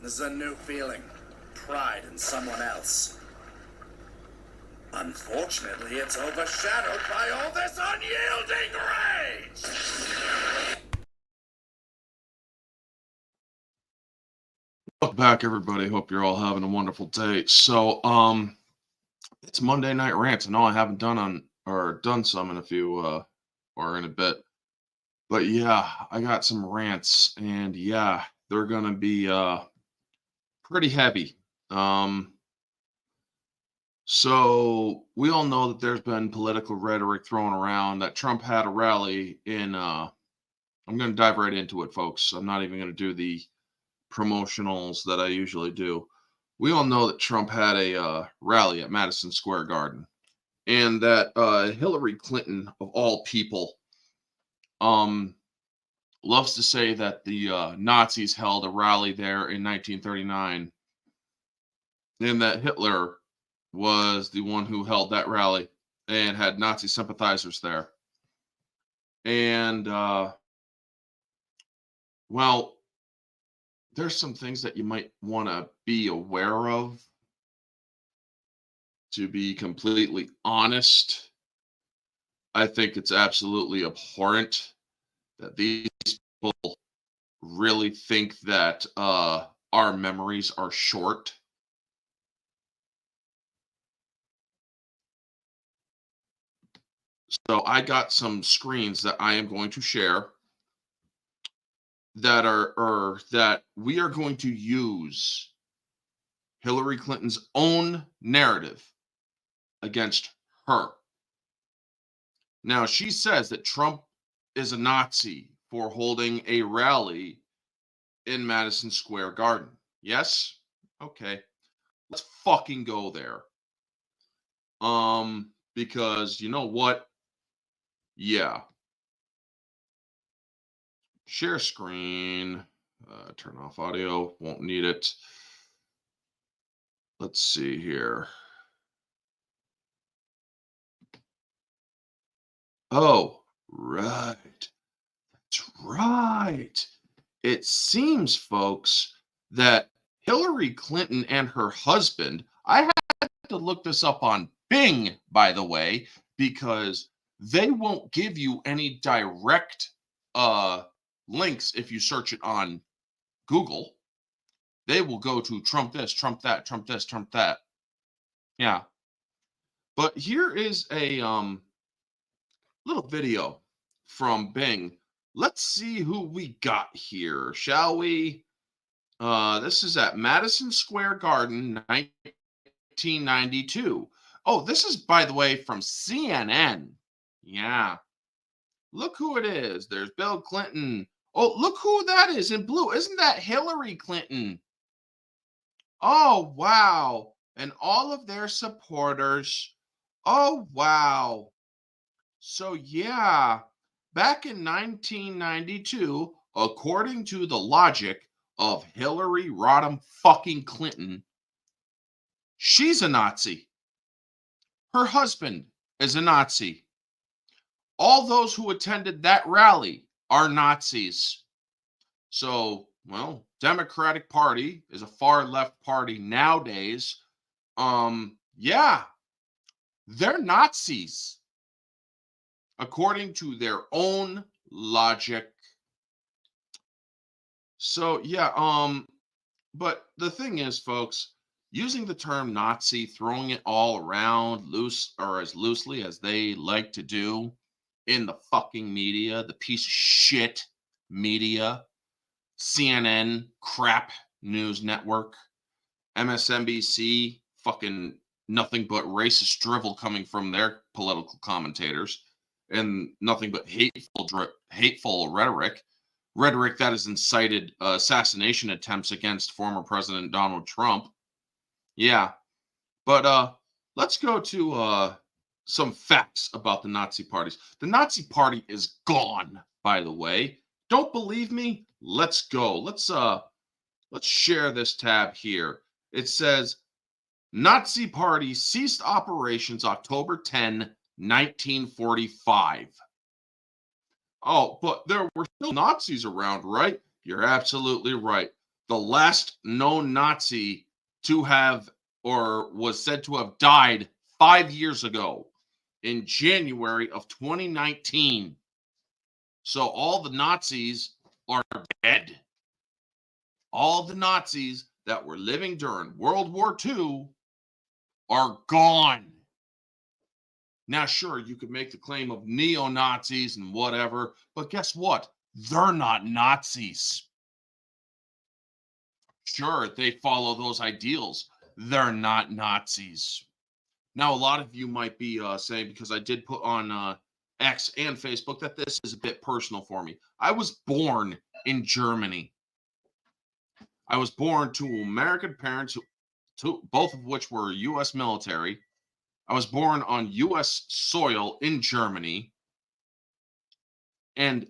This is a new feeling. Pride in someone else. Unfortunately, it's overshadowed by all this unyielding rage! Welcome back, everybody. Hope you're all having a wonderful day. So, it's Monday Night Rants. I know I haven't done some in a few, or in a bit. But yeah, I got some rants, and yeah, they're gonna be, pretty heavy. So we all know that there's been political rhetoric thrown around that Trump had a rally in, I'm gonna dive right into it, folks. I'm not even gonna do the promotionals that I usually do. We all know that Trump had a rally at Madison Square Garden, and that Hillary Clinton, of all people, loves to say that the Nazis held a rally there in 1939, and that Hitler was the one who held that rally and had Nazi sympathizers there. And well, there's some things that you might want to be aware of. To be completely honest, I think it's absolutely abhorrent that these people really think that our memories are short. So I got some screens that I am going to share that we are going to use Hillary Clinton's own narrative against her. Now, she says that Trump is a Nazi for holding a rally in Madison Square Garden. Yes? Okay. Let's fucking go there. Because you know what? Yeah. Share screen. Turn off audio. Won't need it. Let's see here. Oh, right. That's right. It seems, folks, that Hillary Clinton and her husband, I had to look this up on Bing, by the way, because they won't give you any direct links if you search it on Google. They will go to Trump this, Trump that, Trump this, Trump that. Yeah. But here is a little video from Bing. Let's see who we got here, shall we? This is at Madison Square Garden, 1992. Oh, this is, by the way, from CNN. Yeah. Look who it is. There's Bill Clinton. Oh, look who that is in blue. Isn't that Hillary Clinton? Oh, wow. And all of their supporters. Oh, wow. So, yeah, back in 1992, according to the logic of Hillary Rodham fucking Clinton, she's a Nazi. Her husband is a Nazi. All those who attended that rally are Nazis. So, well, Democratic Party is a far left party nowadays. Yeah, they're Nazis according to their own logic. So, yeah, but the thing is, folks, using the term Nazi, throwing it all around loose or as loosely as they like to do in the fucking media, the piece of shit media, CNN, crap news network, MSNBC, fucking nothing but racist drivel coming from their political commentators, and nothing but hateful rhetoric that has incited assassination attempts against former President Donald Trump. Yeah, but let's go to some facts about the Nazi parties. The Nazi party is gone, by the way. Don't believe me? Let's go. Let's share this tab here. It says Nazi party ceased operations October 10, 1945. Oh, but there were still Nazis around, right? You're absolutely right. The last known Nazi to have or was said to have died 5 years ago in January of 2019. So all the Nazis are dead. All the Nazis that were living during World War II are gone. Now, sure, you could make the claim of neo-Nazis and whatever, but guess what? They're not Nazis. Sure, they follow those ideals. They're not Nazis. Now, a lot of you might be saying, because I did put on X and Facebook, that this is a bit personal for me. I was born in Germany. I was born to American parents, both of which were U.S. military. I was born on U.S. soil in Germany. And,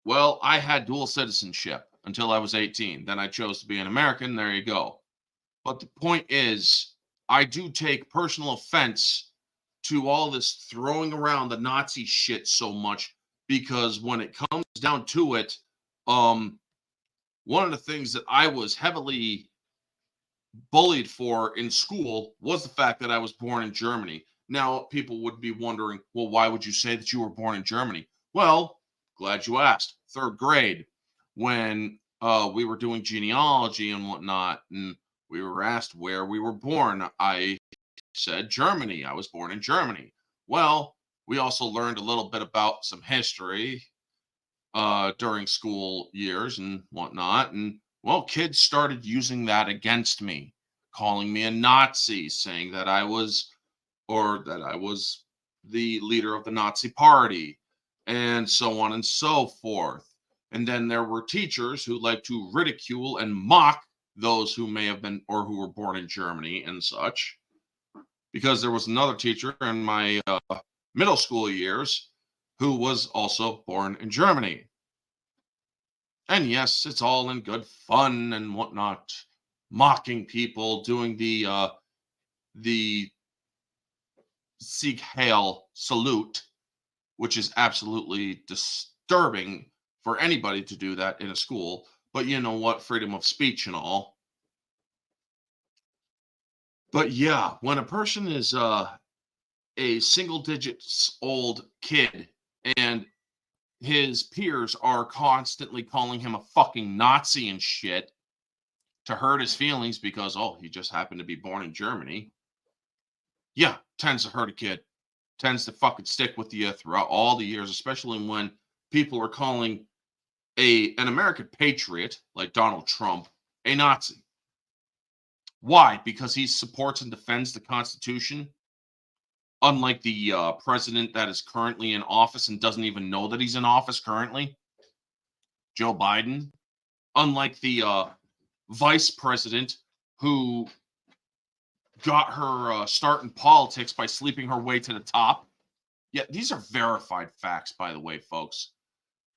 well, I had dual citizenship until I was 18. Then I chose to be an American. There you go. But the point is, I do take personal offense to all this throwing around the Nazi shit so much, because when it comes down to it, one of the things that I was heavily bullied for in school was the fact that I was born in Germany. Now, people would be wondering, well, why would you say that you were born in Germany? Well, glad you asked. Third grade, when we were doing genealogy and whatnot, and we were asked where we were born, I said Germany. I was born in Germany. Well, we also learned a little bit about some history during school years and whatnot. And, well, kids started using that against me, calling me a Nazi, saying that I was the leader of the Nazi party, and so on and so forth. And then there were teachers who like to ridicule and mock those who may have been or who were born in Germany and such. Because there was another teacher in my middle school years who was also born in Germany. And yes, it's all in good fun and whatnot, mocking people, doing the Sieg Heil salute, which is absolutely disturbing for anybody to do that in a school. But you know what? Freedom of speech and all. But yeah, when a person is a single digits old kid and his peers are constantly calling him a fucking Nazi and shit to hurt his feelings because, oh, he just happened to be born in Germany. Yeah, tends to hurt a kid. Tends to fucking stick with you throughout all the years, especially when people are calling an American patriot like Donald Trump a Nazi. Why? Because he supports and defends the Constitution, unlike the president that is currently in office and doesn't even know that he's in office currently, Joe Biden. Unlike the vice president who got her start in politics by sleeping her way to the top. Yeah, these are verified facts, by the way, folks.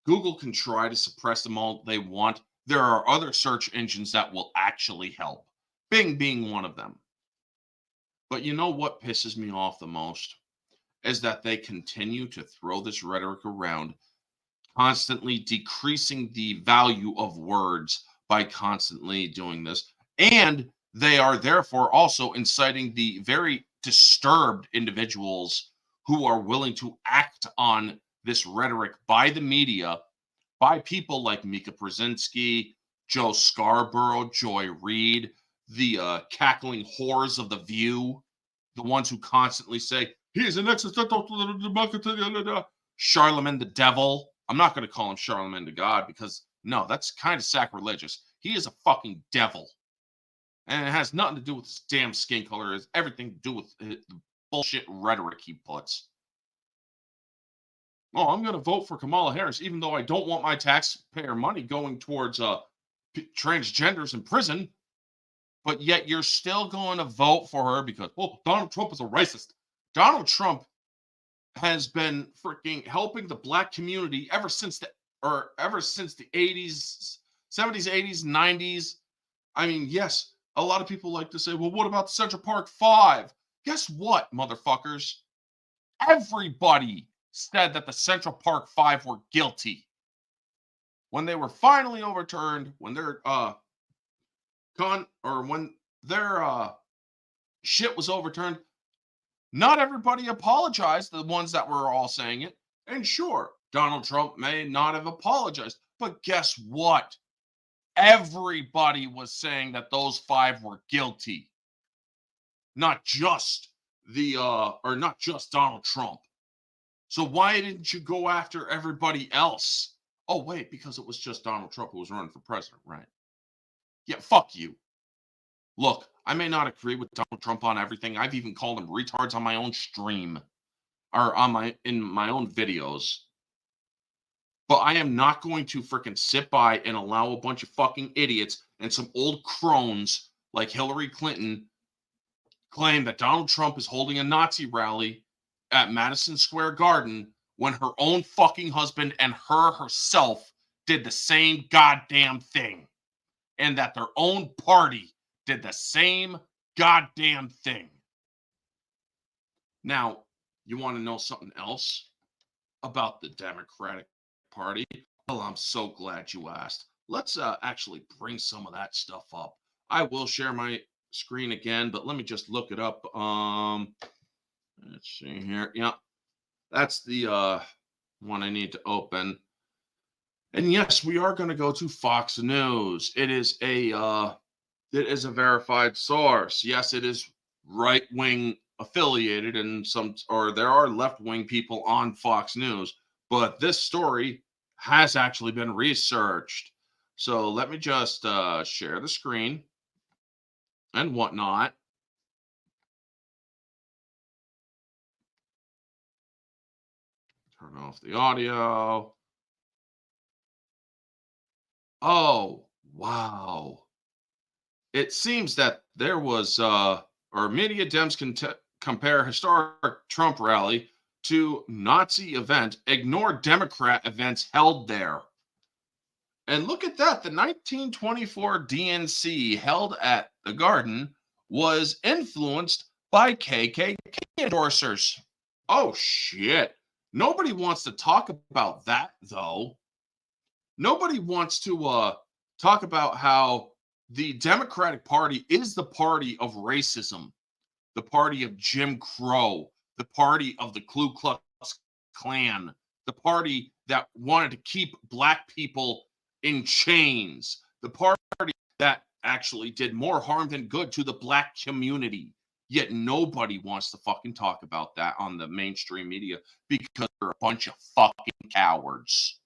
Google can try to suppress them all they want. There are other search engines that will actually help, Bing being one of them. But you know what pisses me off the most is that they continue to throw this rhetoric around, constantly decreasing the value of words by constantly doing this. And they are therefore also inciting the very disturbed individuals who are willing to act on this rhetoric by the media, by people like Mika Brzezinski, Joe Scarborough, Joy Reid, the cackling whores of The View, the ones who constantly say, he's an existential Charlemagne the devil. I'm not going to call him Charlemagne the God because, no, that's kind of sacrilegious. He is a fucking devil. And it has nothing to do with his damn skin color. It has everything to do with the bullshit rhetoric he puts. Oh, I'm going to vote for Kamala Harris, even though I don't want my taxpayer money going towards transgenders in prison. But yet you're still going to vote for her because, oh, Donald Trump is a racist. Donald Trump has been freaking helping the black community ever since the 80s, 70s, 80s, 90s. I mean, yes, a lot of people like to say, well, what about the Central Park 5? Guess what, motherfuckers? Everybody said that the Central Park 5 were guilty. when they were finally overturned, when their when their shit was overturned, not everybody apologized, the ones that were all saying it. And sure, Donald Trump may not have apologized, but guess what? Everybody was saying that those 5 were guilty, not just not just Donald Trump. So why didn't you go after everybody else? Oh, wait, because it was just Donald Trump who was running for president, right? Yeah, fuck you. Look, I may not agree with Donald Trump on everything. I've even called him retards on my own stream or in my own videos. But I am not going to freaking sit by and allow a bunch of fucking idiots and some old crones like Hillary Clinton claim that Donald Trump is holding a Nazi rally at Madison Square Garden when her own fucking husband and herself did the same goddamn thing. And that their own party did the same goddamn thing. Now, you want to know something else about the Democratic Party? Well, I'm so glad you asked. Let's actually bring some of that stuff up. I will share my screen again, but let me just look it up. Let's see here. Yeah, that's the one I need to open. And yes, we are going to go to Fox News. It is a verified source. Yes, it is right-wing affiliated, and there are left-wing people on Fox News. But this story has actually been researched. So let me just share the screen and whatnot. Turn off the audio. Oh, wow. It seems that there was, media Dems compare historic Trump rally to Nazi event, ignore Democrat events held there. And look at that. The 1924 DNC held at the Garden was influenced by KKK endorsers. Oh, shit. Nobody wants to talk about that, though. Nobody wants to talk about how the Democratic Party is the party of racism, the party of Jim Crow, the party of the Ku Klux Klan, the party that wanted to keep black people in chains, the party that actually did more harm than good to the black community. Yet nobody wants to fucking talk about that on the mainstream media because they're a bunch of fucking cowards.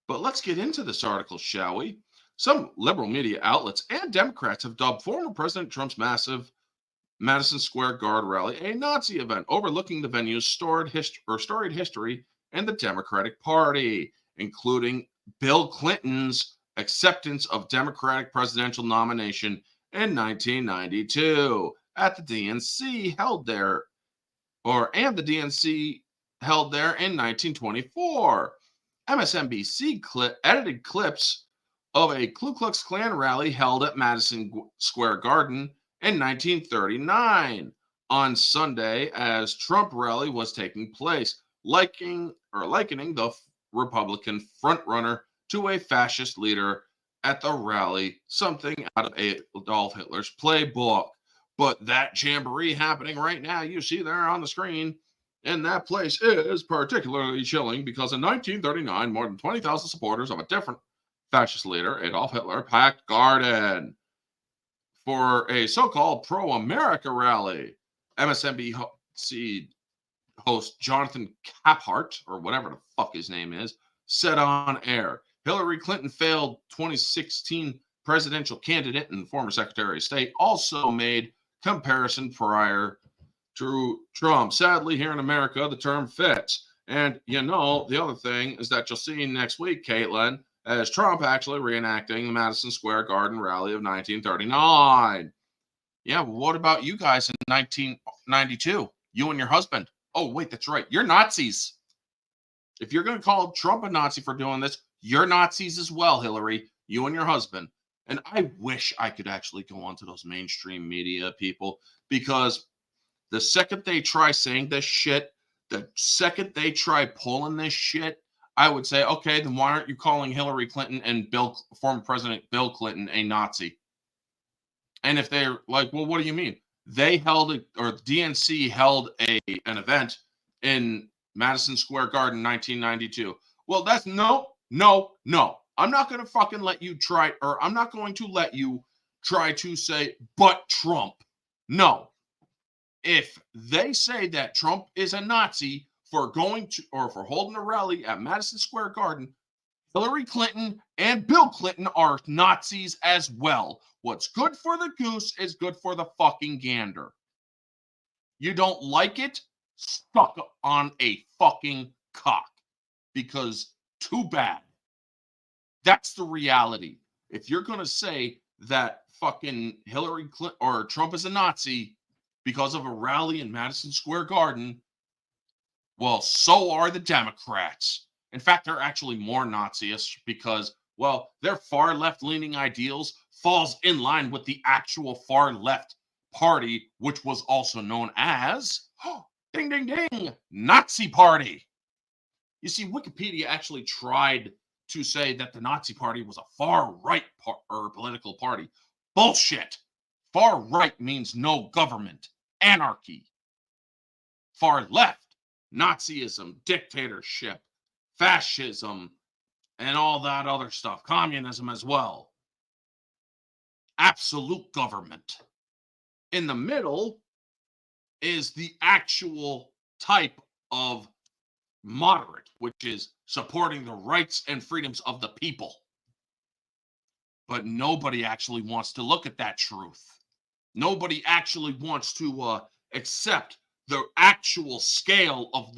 But let's get into this article, shall we? Some liberal media outlets and Democrats have dubbed former President Trump's massive Madison Square Garden rally a Nazi event, overlooking the venue's storied history and the Democratic Party, including Bill Clinton's acceptance of Democratic presidential nomination in 1992 at the DNC held there, and the DNC held there in 1924. MSNBC edited clips of a Ku Klux Klan rally held at Madison Square Garden in 1939 on Sunday as Trump rally was taking place, likening the Republican frontrunner to a fascist leader at the rally, something out of Adolf Hitler's playbook. But that jamboree happening right now, you see there on the screen, and that place is particularly chilling because in 1939, more than 20,000 supporters of a different fascist leader, Adolf Hitler, packed Garden for a so-called pro-America rally. MSNBC host Jonathan Caphart, or whatever the fuck his name is, said on air, Hillary Clinton, failed 2016 presidential candidate and former Secretary of State, also made comparison prior to Trump. Sadly, here in America, the term fits. And, the other thing is that you'll see next week, Caitlin, as Trump actually reenacting the Madison Square Garden rally of 1939. Yeah, well, what about you guys in 1992? You and your husband. Oh, wait, that's right. You're Nazis. If you're going to call Trump a Nazi for doing this, you're Nazis as well, Hillary. You and your husband. And I wish I could actually go onto those mainstream media people, because the second they try saying this shit, the second they try pulling this shit, I would say, okay, then why aren't you calling Hillary Clinton and former President Bill Clinton a Nazi? And if they're like, well, what do you mean? They held or DNC held an event in Madison Square Garden, 1992. Well, that's no. I'm not going to fucking let you try, or I'm not going to let you try to say, but Trump. No. If they say that Trump is a Nazi for going to, or for holding a rally at Madison Square Garden, Hillary Clinton and Bill Clinton are Nazis as well. What's good for the goose is good for the fucking gander. You don't like it? Stuck on a fucking cock. Because too bad. That's the reality. If you're going to say that fucking Hillary Clinton or Trump is a Nazi because of a rally in Madison Square Garden, well, so are the Democrats. In fact, they're actually more Nazi-ish because, well, their far left-leaning ideals falls in line with the actual far left party, which was also known as, ding, ding, ding, Nazi Party. You see, Wikipedia actually tried to say that the Nazi Party was a far-right political party. Bullshit. Far-right means no government, anarchy. Far-left, Nazism, dictatorship, fascism, and all that other stuff. Communism as well. Absolute government. In the middle is the actual type of moderate, which is supporting the rights and freedoms of the people. But nobody actually wants to look at that truth. Nobody actually wants to accept the actual scale of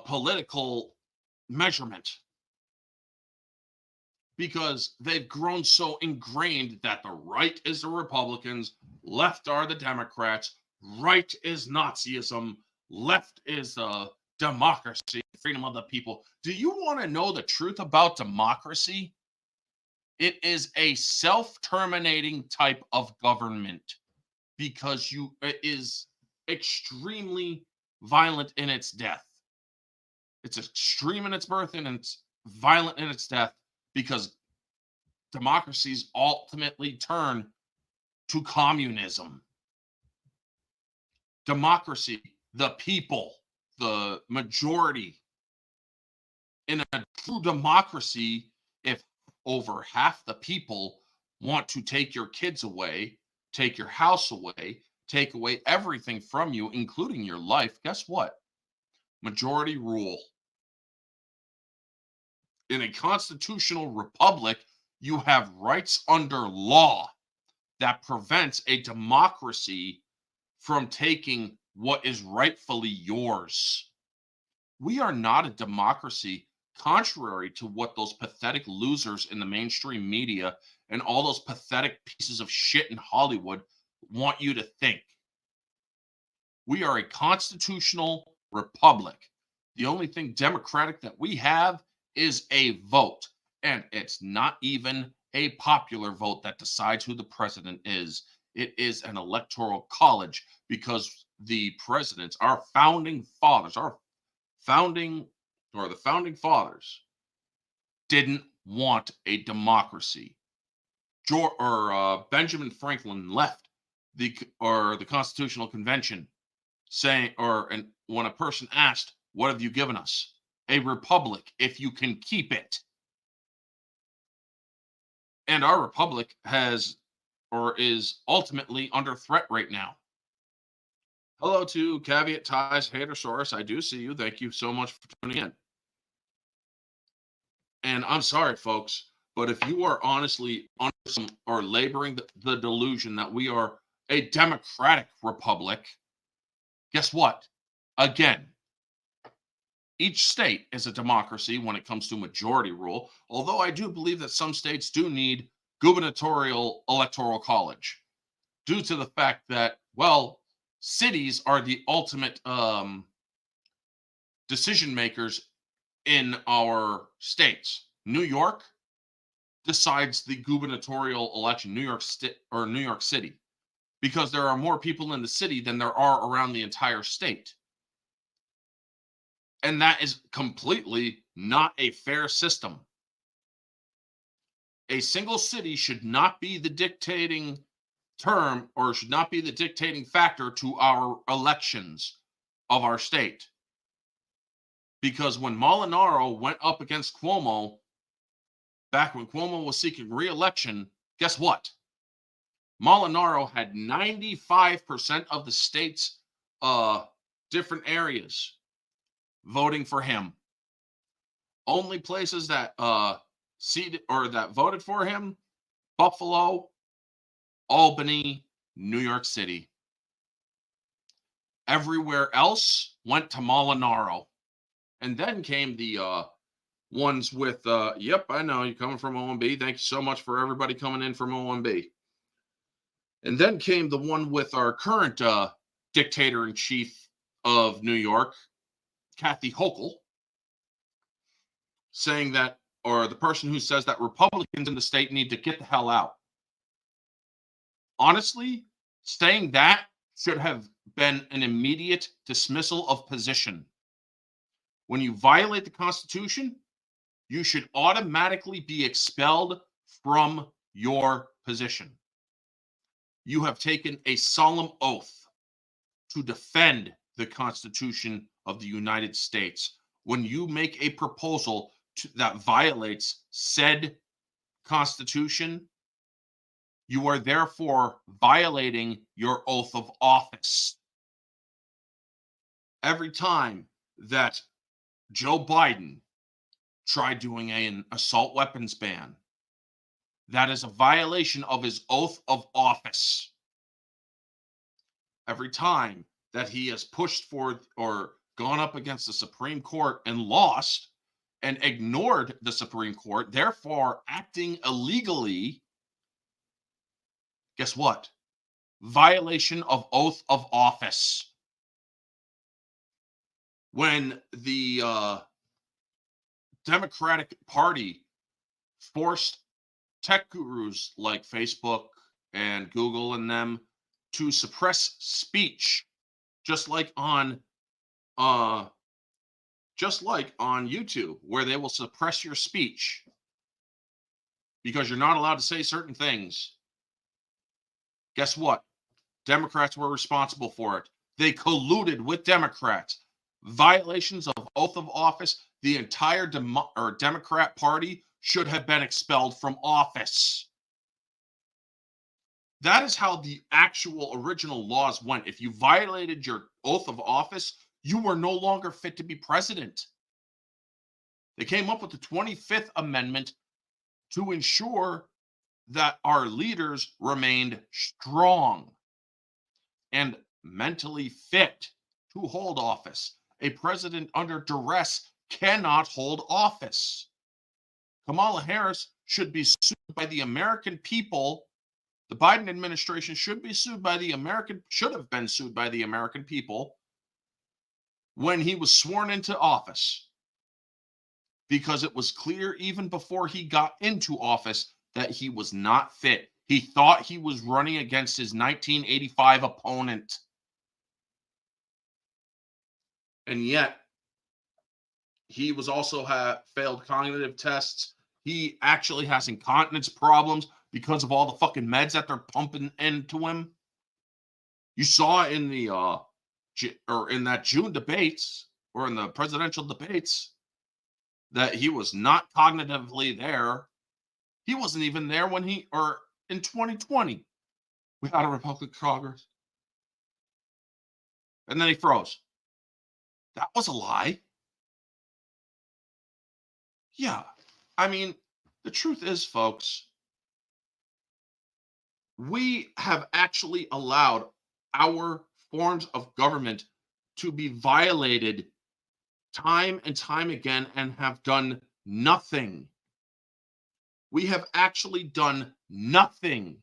political measurement, because they've grown so ingrained that the right is the Republicans, left are the Democrats, right is Nazism, left is democracy, freedom of the people. Do you want to know the truth about democracy? It is a self-terminating type of government because it is extremely violent in its death. It's extreme in its birth and it's violent in its death because democracies ultimately turn to communism. Democracy, the people, the majority. In a true democracy, if over half the people want to take your kids away, take your house away, take away everything from you, including your life, guess what? Majority rule. In a constitutional republic, you have rights under law that prevents a democracy from taking what is rightfully yours. We are not a democracy, contrary to what those pathetic losers in the mainstream media and all those pathetic pieces of shit in Hollywood want you to think. We are a constitutional republic. The only thing democratic that we have is a vote. And it's not even a popular vote that decides who the president is. It is an electoral college because the presidents, the founding fathers didn't want a democracy. Benjamin Franklin left the Constitutional Convention saying, when a person asked, "What have you given us?" "A republic, if you can keep it." And our republic is ultimately under threat right now. Hello to Caveat Ties Hatersaurus. I do see you. Thank you so much for tuning in. And I'm sorry, folks, but if you are honestly laboring the delusion that we are a democratic republic, guess what? Again, each state is a democracy when it comes to majority rule, although I do believe that some states do need gubernatorial electoral college due to the fact that, well, cities are the ultimate decision makers in our states. New York decides the gubernatorial election, New York City, because there are more people in the city than there are around the entire state. And that is completely not a fair system. A single city should not be the dictating term or should not be the dictating factor to our elections of our state. Because when Molinaro went up against Cuomo, back when Cuomo was seeking re-election, guess what? Molinaro had 95% of the state's different areas voting for him. Only places that seated or that voted for him: Buffalo, Albany, New York City. Everywhere else went to Molinaro. And then came the ones with, yep, I know you're coming from OMB. Thank you so much for everybody coming in from OMB. And then came the one with our current dictator in chief of New York, Kathy Hochul, saying that, or the person who says that Republicans in the state need to get the hell out. Honestly, saying that should have been an immediate dismissal of position. When you violate the Constitution, you should automatically be expelled from your position. You have taken a solemn oath to defend the Constitution of the United States. When you make a proposal that violates said Constitution, you are therefore violating your oath of office. Every time that Joe Biden tried doing an assault weapons ban, that is a violation of his oath of office. Every time that he has pushed for or gone up against the Supreme Court and lost and ignored the Supreme Court, therefore acting illegally, guess what? Violation of oath of office. When the Democratic Party forced tech gurus like Facebook and Google and them to suppress speech, just like on YouTube, where they will suppress your speech because you're not allowed to say certain things. Guess what? Democrats were responsible for it. They colluded with Democrats. Violations of oath of office. The entire Democrat Party should have been expelled from office. That is how the actual original laws went. If you violated your oath of office, you were no longer fit to be president. They came up with the 25th Amendment to ensure that our leaders remained strong and mentally fit to hold office. A president under duress cannot hold office. Kamala Harris should be sued by the American people. The Biden administration should have been sued by the American people when he was sworn into office, because it was clear even before he got into office that he was not fit. He thought he was running against his 1985 opponent. And yet, he was also failed cognitive tests. He actually has incontinence problems because of all the fucking meds that they're pumping into him. You saw in the in that June debates, or in the presidential debates, that he was not cognitively there. He wasn't even there when in 2020 we had a Republican Congress. And then he froze. That was a lie. Yeah. I mean, the truth is, folks, we have actually allowed our forms of government to be violated time and time again and have done nothing. We have actually done nothing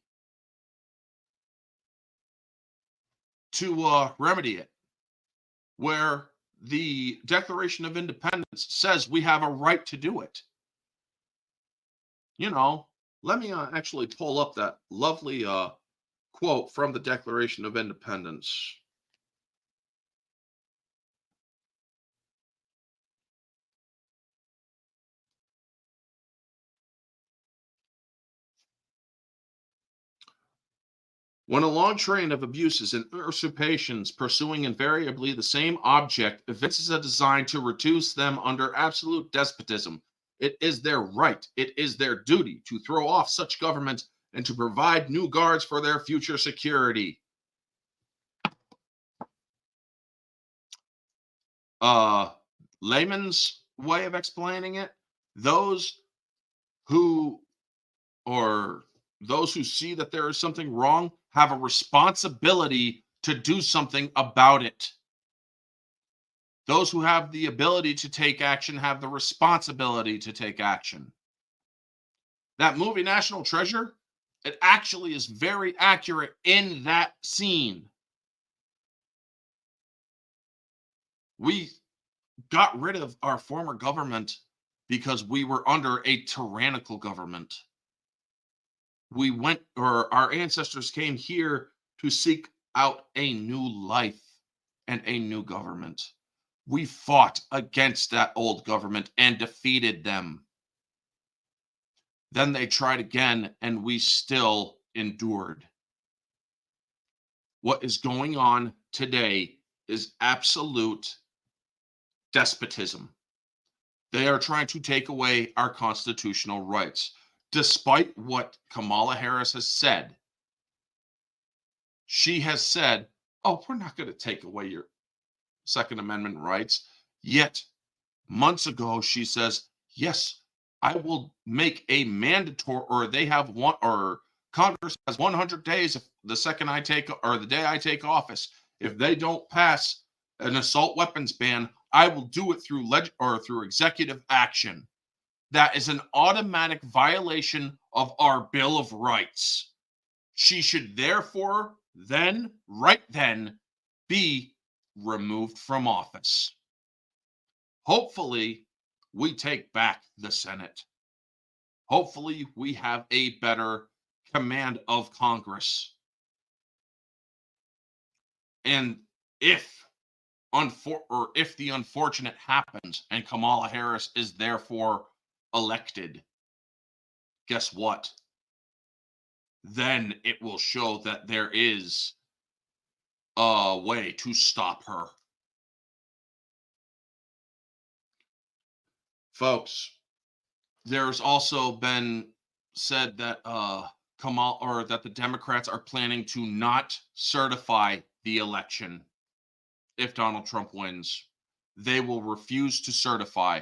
to remedy it, where the Declaration of Independence says we have a right to do it. You know, let me actually pull up that lovely quote from the Declaration of Independence. When a long train of abuses and usurpations pursuing invariably the same object evinces a design to reduce them under absolute despotism, it is their right, it is their duty to throw off such government and to provide new guards for their future security. Layman's way of explaining it, those who or those who see that there is something wrong have a responsibility to do something about it. Those who have the ability to take action have the responsibility to take action. That movie, National Treasure, it actually is very accurate in that scene. We got rid of our former government because we were under a tyrannical government. Our ancestors came here to seek out a new life and a new government. We fought against that old government and defeated them. Then they tried again, and we still endured. What is going on today is absolute despotism. They are trying to take away our constitutional rights. Despite what Kamala Harris has said, she has said, oh, we're not going to take away your Second Amendment rights. Yet, months ago, she says, yes, I will make a mandatory, or they have one, or Congress has 100 days if the day I take office. If they don't pass an assault weapons ban, I will do it through executive action. That is an automatic violation of our Bill of Rights. She should therefore right then, be removed from office. Hopefully, we take back the Senate. Hopefully, we have a better command of Congress. And if the unfortunate happens and Kamala Harris is therefore elected, guess what? Then it will show that there is a way to stop her. Folks, there's also been said that that the Democrats are planning to not certify the election if Donald Trump wins. They will refuse to certify.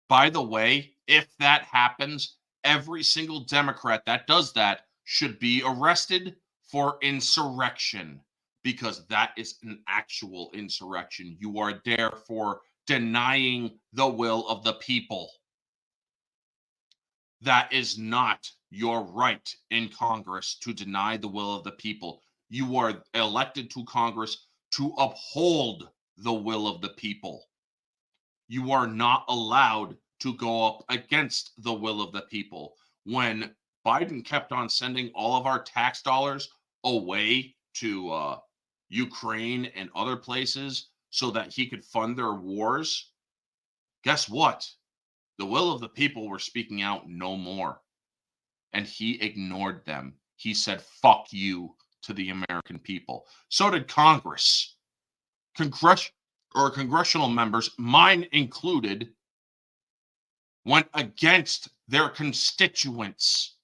By the way, if that happens, every single Democrat that does that should be arrested for insurrection, because that is an actual insurrection. You are therefore denying the will of the people. That is not your right in Congress to deny the will of the people. You are elected to Congress to uphold the will of the people. You are not allowed to go up against the will of the people. When Biden kept on sending all of our tax dollars away to Ukraine and other places so that he could fund their wars, guess what? The will of the people were speaking out no more. And he ignored them. He said, fuck you to the American people. So did Congress. Congressional members, mine included, went against their constituents,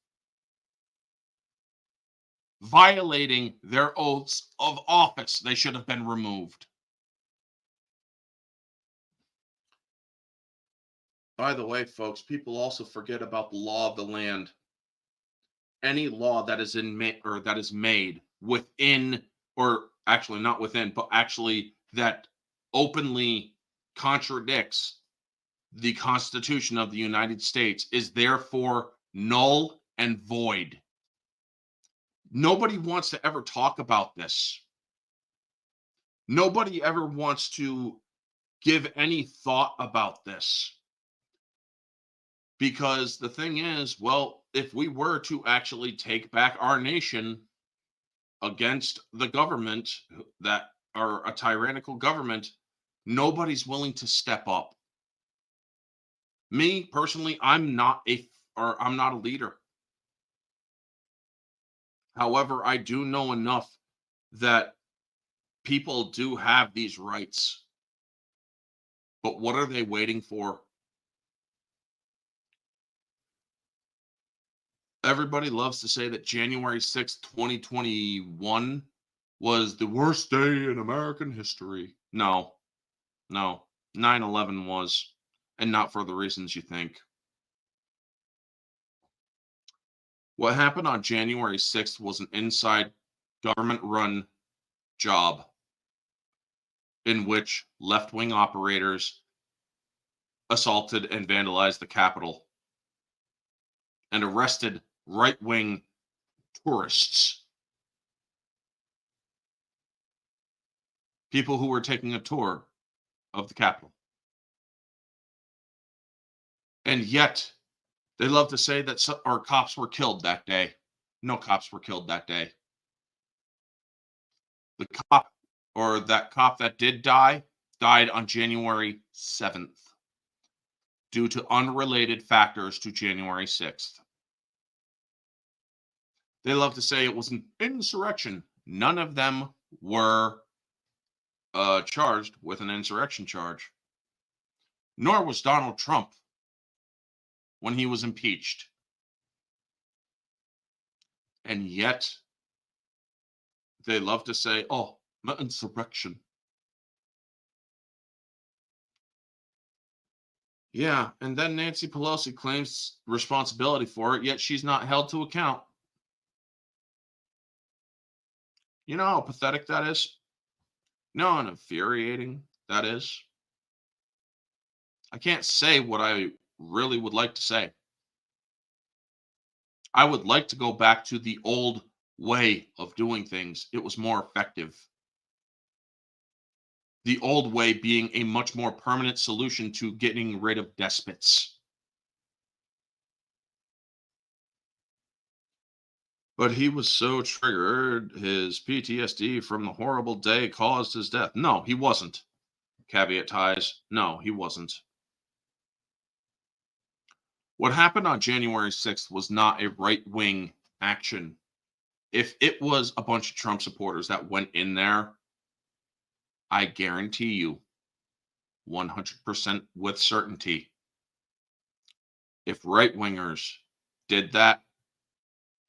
violating their oaths of office. They should have been removed. By the way, folks, people also forget about the law of the land. Any law that is made within, or actually not within, but actually that openly contradicts the Constitution of the United States is therefore null and void. Nobody wants to ever talk about this. Nobody ever wants to give any thought about this. Because the thing is, well, if we were to actually take back our nation against the government that are a tyrannical government, nobody's willing to step up. Me personally, I'm not a leader. However, I do know enough that people do have these rights. But what are they waiting for? Everybody loves to say that January 6th, 2021 was the worst day in American history. No, no. 9/11 was, and not for the reasons you think. What happened on January 6th was an inside government run job in which left wing operators assaulted and vandalized the Capitol and arrested right wing tourists, people who were taking a tour of the Capitol. And yet, they love to say that our cops were killed that day. No cops were killed that day. The cop, or that cop that did die, died on January 7th due to unrelated factors to January 6th. They love to say it was an insurrection. None of them were charged with an insurrection charge, nor was Donald Trump when he was impeached. And yet, they love to say, oh, insurrection. Yeah, and then Nancy Pelosi claims responsibility for it, yet she's not held to account. You know how pathetic that is? You know how infuriating that is? I can't say what I really would like to say. I would like to go back to the old way of doing things. It was more effective. The old way being a much more permanent solution to getting rid of despots. But he was so triggered, his PTSD from the horrible day caused his death. No, he wasn't. Caveat ties. No, he wasn't. What happened on January 6th was not a right wing action. If it was a bunch of Trump supporters that went in there, I guarantee you 100% with certainty, if right wingers did that,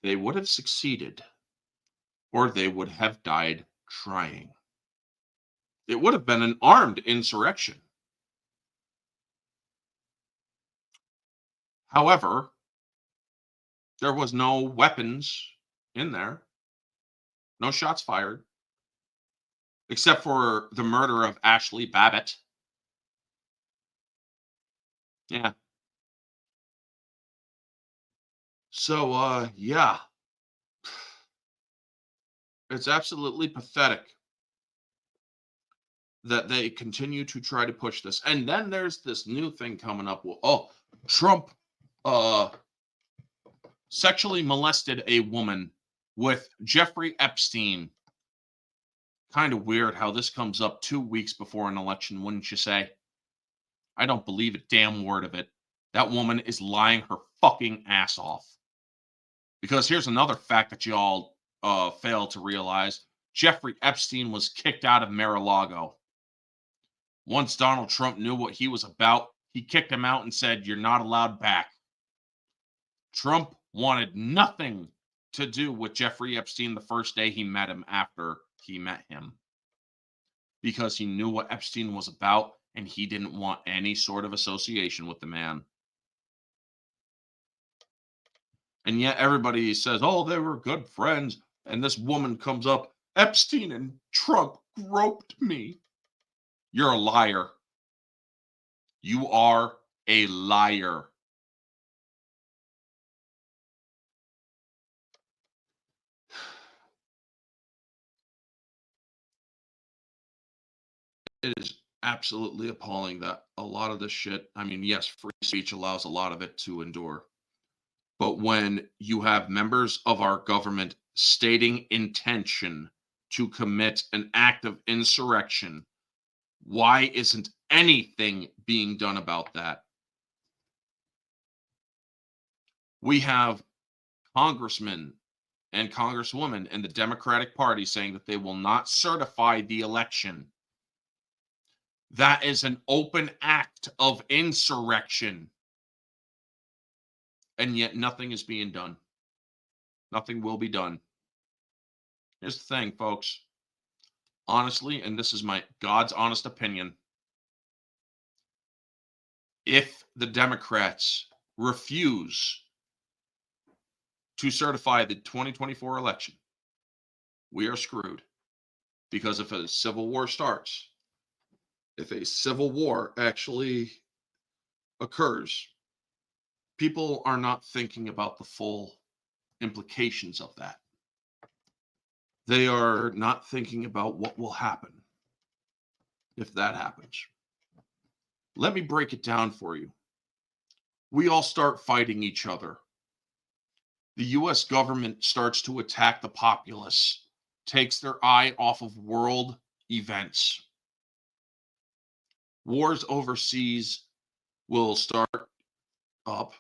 they would have succeeded or they would have died trying. It would have been an armed insurrection. However, there was no weapons in there, no shots fired, except for the murder of Ashley Babbitt. Yeah. So, yeah, it's absolutely pathetic that they continue to try to push this. And then there's this new thing coming up. Well, oh, Trump sexually molested a woman with Jeffrey Epstein. Kind of weird how this comes up 2 weeks before an election, wouldn't you say? I don't believe a damn word of it. That woman is lying her fucking ass off. Because here's another fact that y'all fail to realize. Jeffrey Epstein was kicked out of Mar-a-Lago. Once Donald Trump knew what he was about, he kicked him out and said, "You're not allowed back." Trump wanted nothing to do with Jeffrey Epstein the first day he met him after he met him, because he knew what Epstein was about and he didn't want any sort of association with the man. And yet everybody says, oh, they were good friends. And this woman comes up, Epstein and Trump groped me. You're a liar. You are a liar. It is absolutely appalling that a lot of this shit, I mean, yes, free speech allows a lot of it to endure. But when you have members of our government stating intention to commit an act of insurrection, why isn't anything being done about that? We have congressmen and congresswomen in the Democratic Party saying that they will not certify the election. That is an open act of insurrection. And yet nothing is being done. Nothing will be done. Here's the thing, folks. Honestly, and this is my God's honest opinion, if the Democrats refuse to certify the 2024 election, we are screwed. Because if a civil war starts, if a civil war actually occurs, people are not thinking about the full implications of that. They are not thinking about what will happen if that happens. Let me break it down for you. We all start fighting each other. The US government starts to attack the populace, takes their eye off of world events. Wars overseas will start up.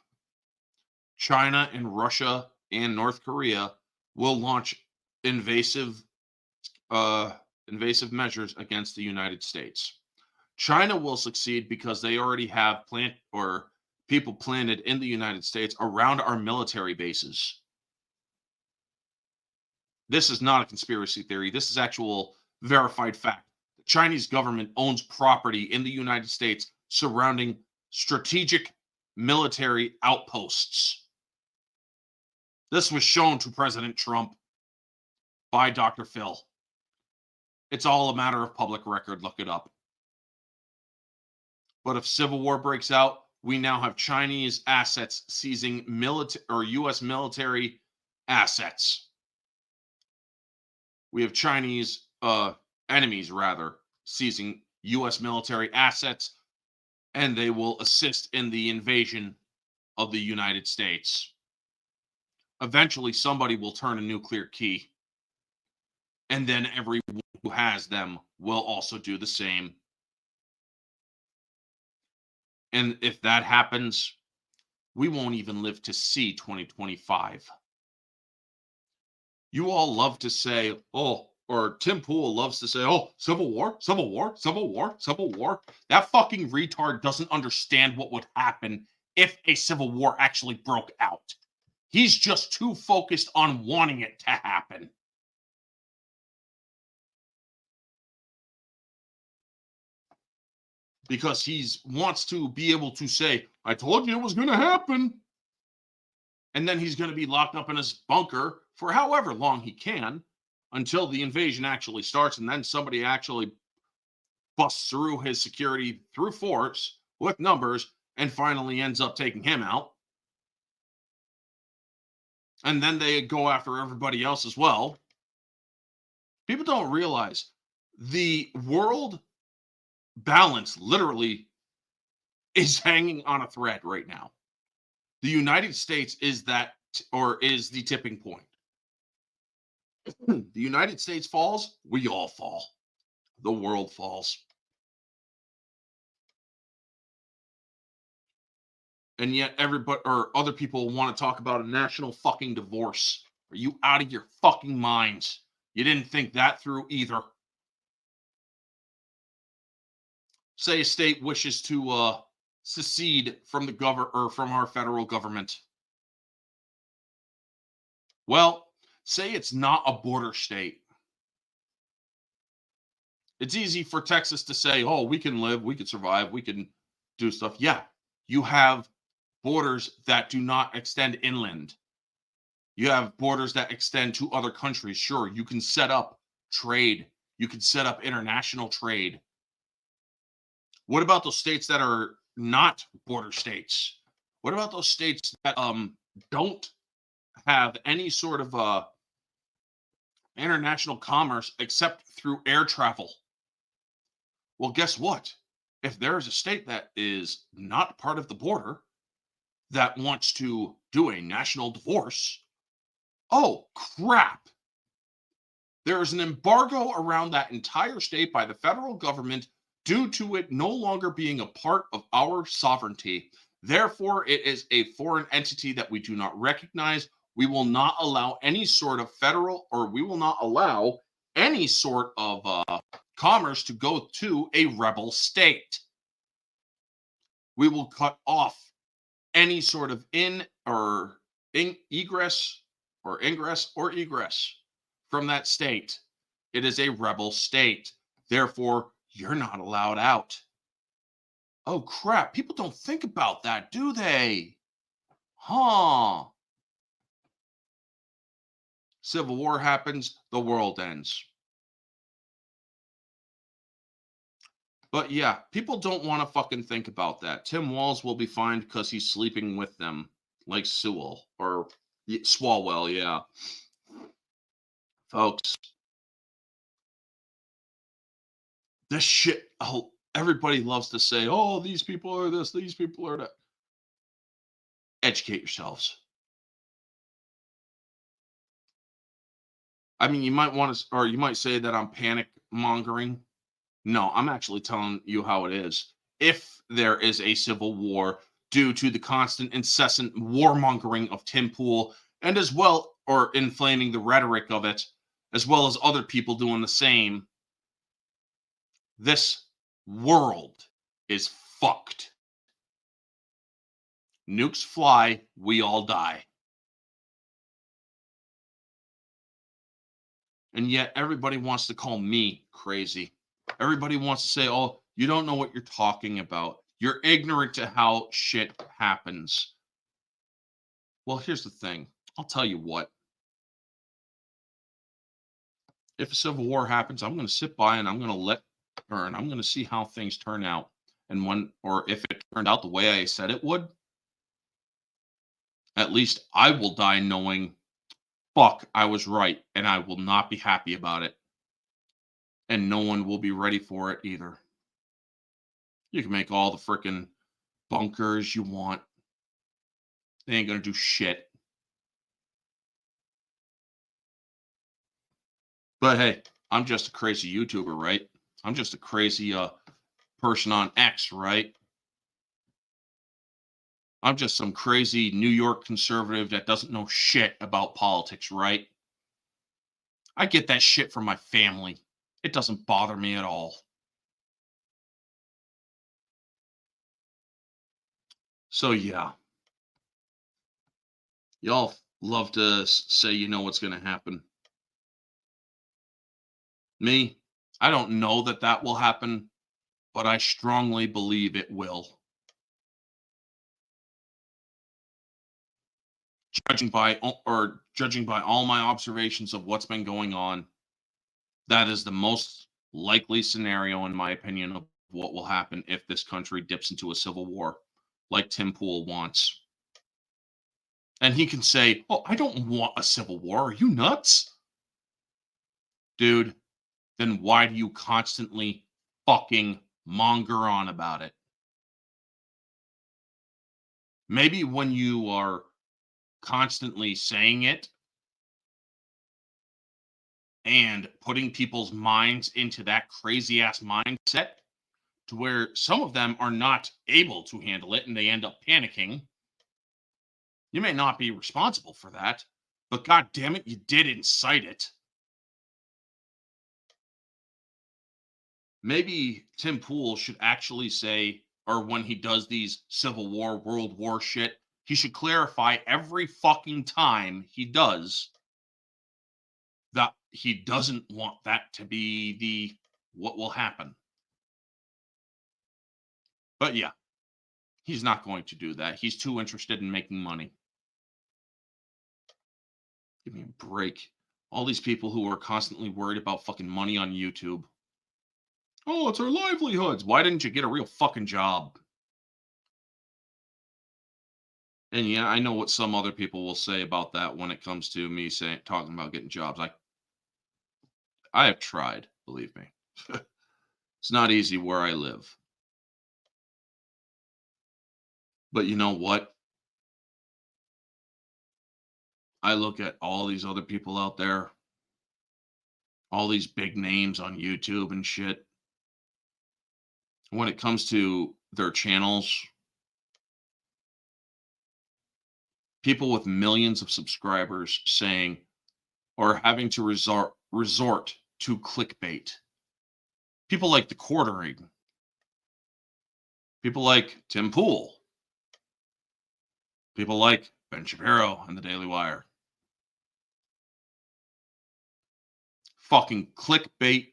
China and Russia and North Korea will launch invasive measures against the United States. China will succeed because they already have people planted in the United States around our military bases. This is not a conspiracy theory. This is actual verified fact. The Chinese government owns property in the United States surrounding strategic military outposts. This was shown to President Trump by Dr. Phil. It's all a matter of public record. Look it up. But if civil war breaks out, we now have Chinese assets seizing U.S. military assets. We have Chinese enemies, rather, seizing U.S. military assets, and they will assist in the invasion of the United States. Eventually, somebody will turn a nuclear key, and then everyone who has them will also do the same. And if that happens, we won't even live to see 2025. You all love to say, oh, or Tim Pool loves to say, oh, civil war, civil war, civil war, civil war. That fucking retard doesn't understand what would happen if a civil war actually broke out. He's just too focused on wanting it to happen. Because he wants to be able to say, I told you it was going to happen. And then he's going to be locked up in his bunker for however long he can until the invasion actually starts. And then somebody actually busts through his security through force with numbers and finally ends up taking him out. And then they go after everybody else as well. People don't realize the world balance literally is hanging on a thread right now. The United States is the tipping point. The United States falls, we all fall. The world falls. And yet everybody or other people want to talk about a national fucking divorce. Are you out of your fucking minds? You didn't think that through either. Say a state wishes to secede from from our federal government. Well, say it's not a border state. It's easy for Texas to say, oh, we can live, we can survive, we can do stuff. Yeah, you have borders that do not extend inland. You have borders that extend to other countries. Sure, you can set up trade. You can set up international trade. What about those states that are not border states? What about those states that don't have any sort of international commerce except through air travel? Well, guess what? If there is a state that is not part of the border that wants to do a national divorce, oh, crap. There is an embargo around that entire state by the federal government due to it no longer being a part of our sovereignty. Therefore, it is a foreign entity that we do not recognize We will not allow any sort of federal, or we will not allow any sort of commerce to go to a rebel state. We will cut off any sort of egress from that state. It is a rebel state. Therefore, you're not allowed out. Oh crap, people don't think about that, do they? Huh. Civil war happens, the world ends. But yeah, people don't want to fucking think about that. Tim Walz will be fined because he's sleeping with them, like Sewell or Swalwell, yeah. Folks, this shit, oh, everybody loves to say, oh, these people are this, these people are that. Educate yourselves. I mean, you might want to, or you might say that I'm panic mongering. No, I'm actually telling you how it is. If there is a civil war due to the constant, incessant warmongering of Tim Pool, and as well, or inflaming the rhetoric of it, as well as other people doing the same, this world is fucked. Nukes fly, we all die. And yet everybody wants to call me crazy. Everybody wants to say, oh, you don't know what you're talking about. You're ignorant to how shit happens. Well, here's the thing. I'll tell you what. If a civil war happens, I'm going to sit by and I'm going to let burn. I'm going to see how things turn out. And when, or if it turned out the way I said it would, at least I will die knowing, fuck, I was right. And I will not be happy about it. And no one will be ready for it either. You can make all the frickin' bunkers you want. They ain't gonna do shit. But hey, I'm just a crazy YouTuber, right? I'm just a crazy person on X, right? I'm just some crazy New York conservative that doesn't know shit about politics, right? I get that shit from my family. It doesn't bother me at all. So yeah. Y'all love to say you know what's going to happen. Me, I don't know that that will happen, but I strongly believe it will. Judging by all my observations of what's been going on, that is the most likely scenario, in my opinion, of what will happen if this country dips into a civil war, like Tim Pool wants. And he can say, "Oh, I don't want a civil war. Are you nuts?" Dude, then why do you constantly fucking monger on about it? Maybe when you are constantly saying it and putting people's minds into that crazy ass mindset to where some of them are not able to handle it and they end up panicking. You may not be responsible for that, but god damn it, you did incite it. Maybe Tim Pool should actually say, or when he does these Civil War, World War shit, he should clarify every fucking time he does that he doesn't want that to be the what will happen. But yeah, he's not going to do that. He's too interested in making money. Give me a break. All these people who are constantly worried about fucking money on YouTube. Oh, it's our livelihoods. Why didn't you get a real fucking job? And yeah, I know what some other people will say about that when it comes to me talking about getting jobs. I have tried, believe me. It's not easy where I live. But you know what? I look at all these other people out there, all these big names on YouTube and shit. When it comes to their channels, people with millions of subscribers saying or having to resort to clickbait. People like the Quartering. People like Tim Pool. People like Ben Shapiro and the Daily Wire. Fucking clickbait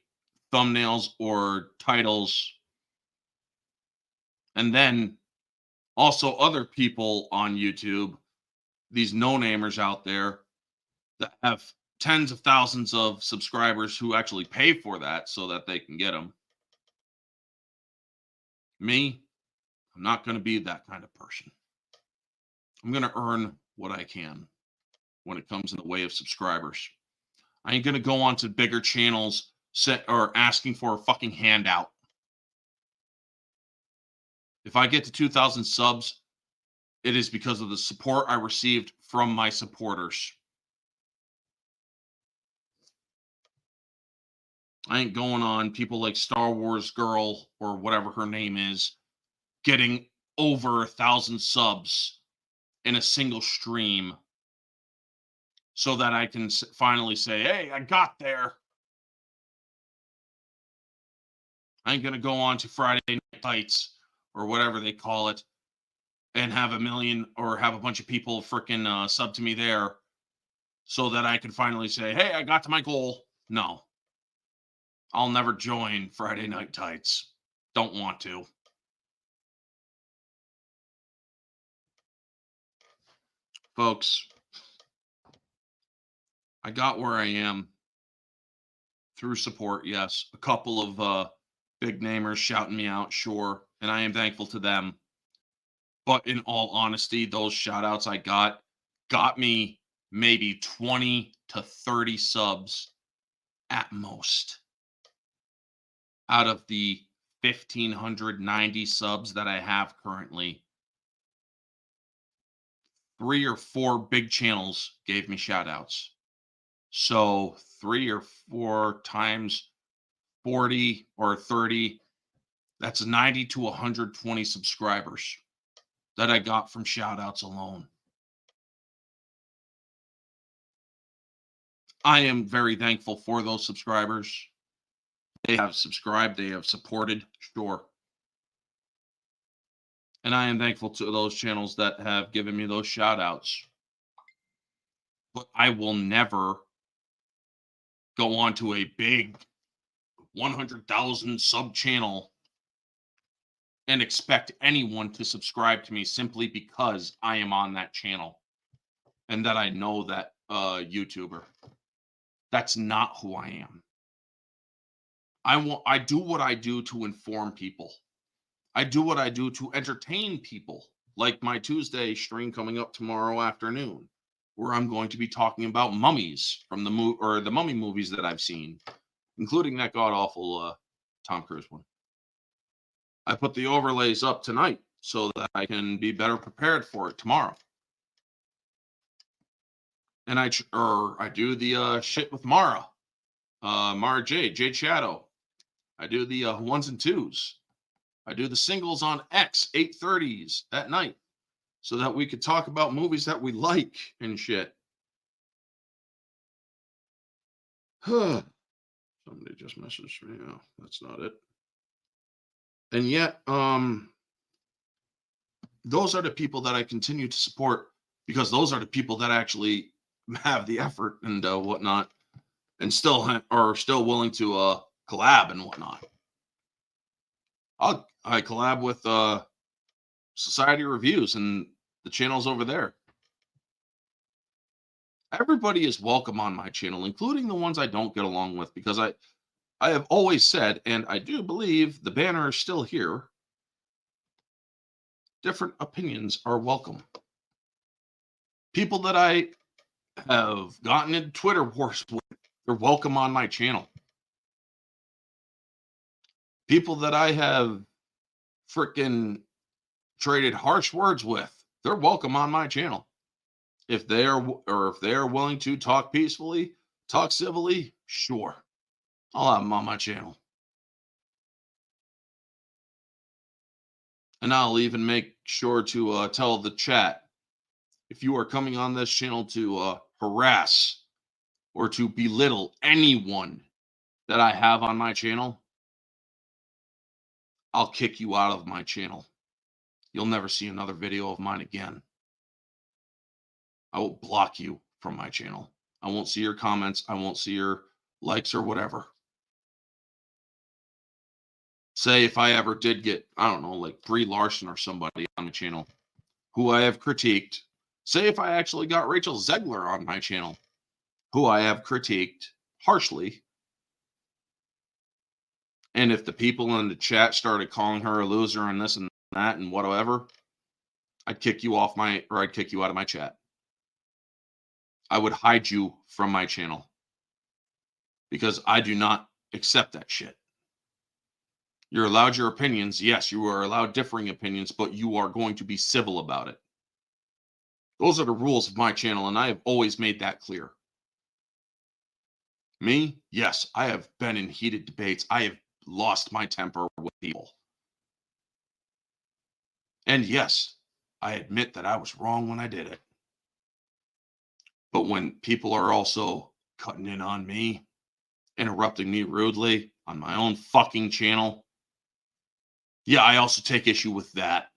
thumbnails or titles. And then also other people on YouTube, these no-namers out there that have tens of thousands of subscribers who actually pay for that so that they can get them. Me, I'm not going to be that kind of person. I'm going to earn what I can when it comes in the way of subscribers. I ain't going to go on to bigger channels or asking for a fucking handout. If I get to 2,000 subs, it is because of the support I received from my supporters. I ain't going on people like Star Wars Girl or whatever her name is getting over 1,000 subs in a single stream so that I can finally say, hey, I got there. I ain't going to go on to Friday Night Fights or whatever they call it and have a million or have a bunch of people freaking sub to me there so that I can finally say, hey, I got to my goal. No. I'll never join Friday Night Tights. Don't want to. Folks, I got where I am through support, yes. A couple of big namers shouting me out, sure. And I am thankful to them. But in all honesty, those shout outs I got me maybe 20 to 30 subs at most out of the 1,590 subs that I have currently. 3 or 4 big channels gave me shout outs. So 3 or 4 times 40 or 30, that's 90 to 120 subscribers that I got from shout outs alone. I am very thankful for those subscribers. They have subscribed, they have supported, sure. And I am thankful to those channels that have given me those shout outs. But I will never go on to a big 100,000 sub channel and expect anyone to subscribe to me simply because I am on that channel and that I know that YouTuber. That's not who I am. I do what I do to inform people. I do what I do to entertain people, like my Tuesday stream coming up tomorrow afternoon, where I'm going to be talking about mummies from the mummy movies that I've seen, including that god awful Tom Cruise one. I put the overlays up tonight so that I can be better prepared for it tomorrow. And I do the shit with Mara Jade Shadow. I do the ones and twos. I do the singles on X 8:30s at night so that we could talk about movies that we like and shit. Somebody just messaged me. No, that's not it. And yet, those are the people that I continue to support because those are the people that actually have the effort and whatnot, and still are still willing to collab and whatnot. I collab with Society Reviews and the channels over there. Everybody is welcome on my channel, including the ones I don't get along with, because I have always said, and I do believe the banner is still here, different opinions are welcome. People that I have gotten in Twitter wars with, they're welcome on my channel. People that I have freaking traded harsh words with, they're welcome on my channel. If they are willing to talk peacefully, talk civilly, sure, I'll have them on my channel. And I'll even make sure to tell the chat, if you are coming on this channel to harass or to belittle anyone that I have on my channel, I'll kick you out of my channel. You'll never see another video of mine again. I will block you from my channel. I won't see your comments. I won't see your likes or whatever. Say if I ever did get, I don't know, like Brie Larson or somebody on my channel who I have critiqued. Say if I actually got Rachel Zegler on my channel, who I have critiqued harshly. And if the people in the chat started calling her a loser and this and that and whatever, I'd kick you out of my chat. I would hide you from my channel because I do not accept that shit. You're allowed your opinions. Yes, you are allowed differing opinions, but you are going to be civil about it. Those are the rules of my channel, and I have always made that clear. Me? Yes, I have been in heated debates. I have lost my temper with people. And yes, I admit that I was wrong when I did it. But when people are also cutting in on me, interrupting me rudely on my own fucking channel, yeah, I also take issue with that.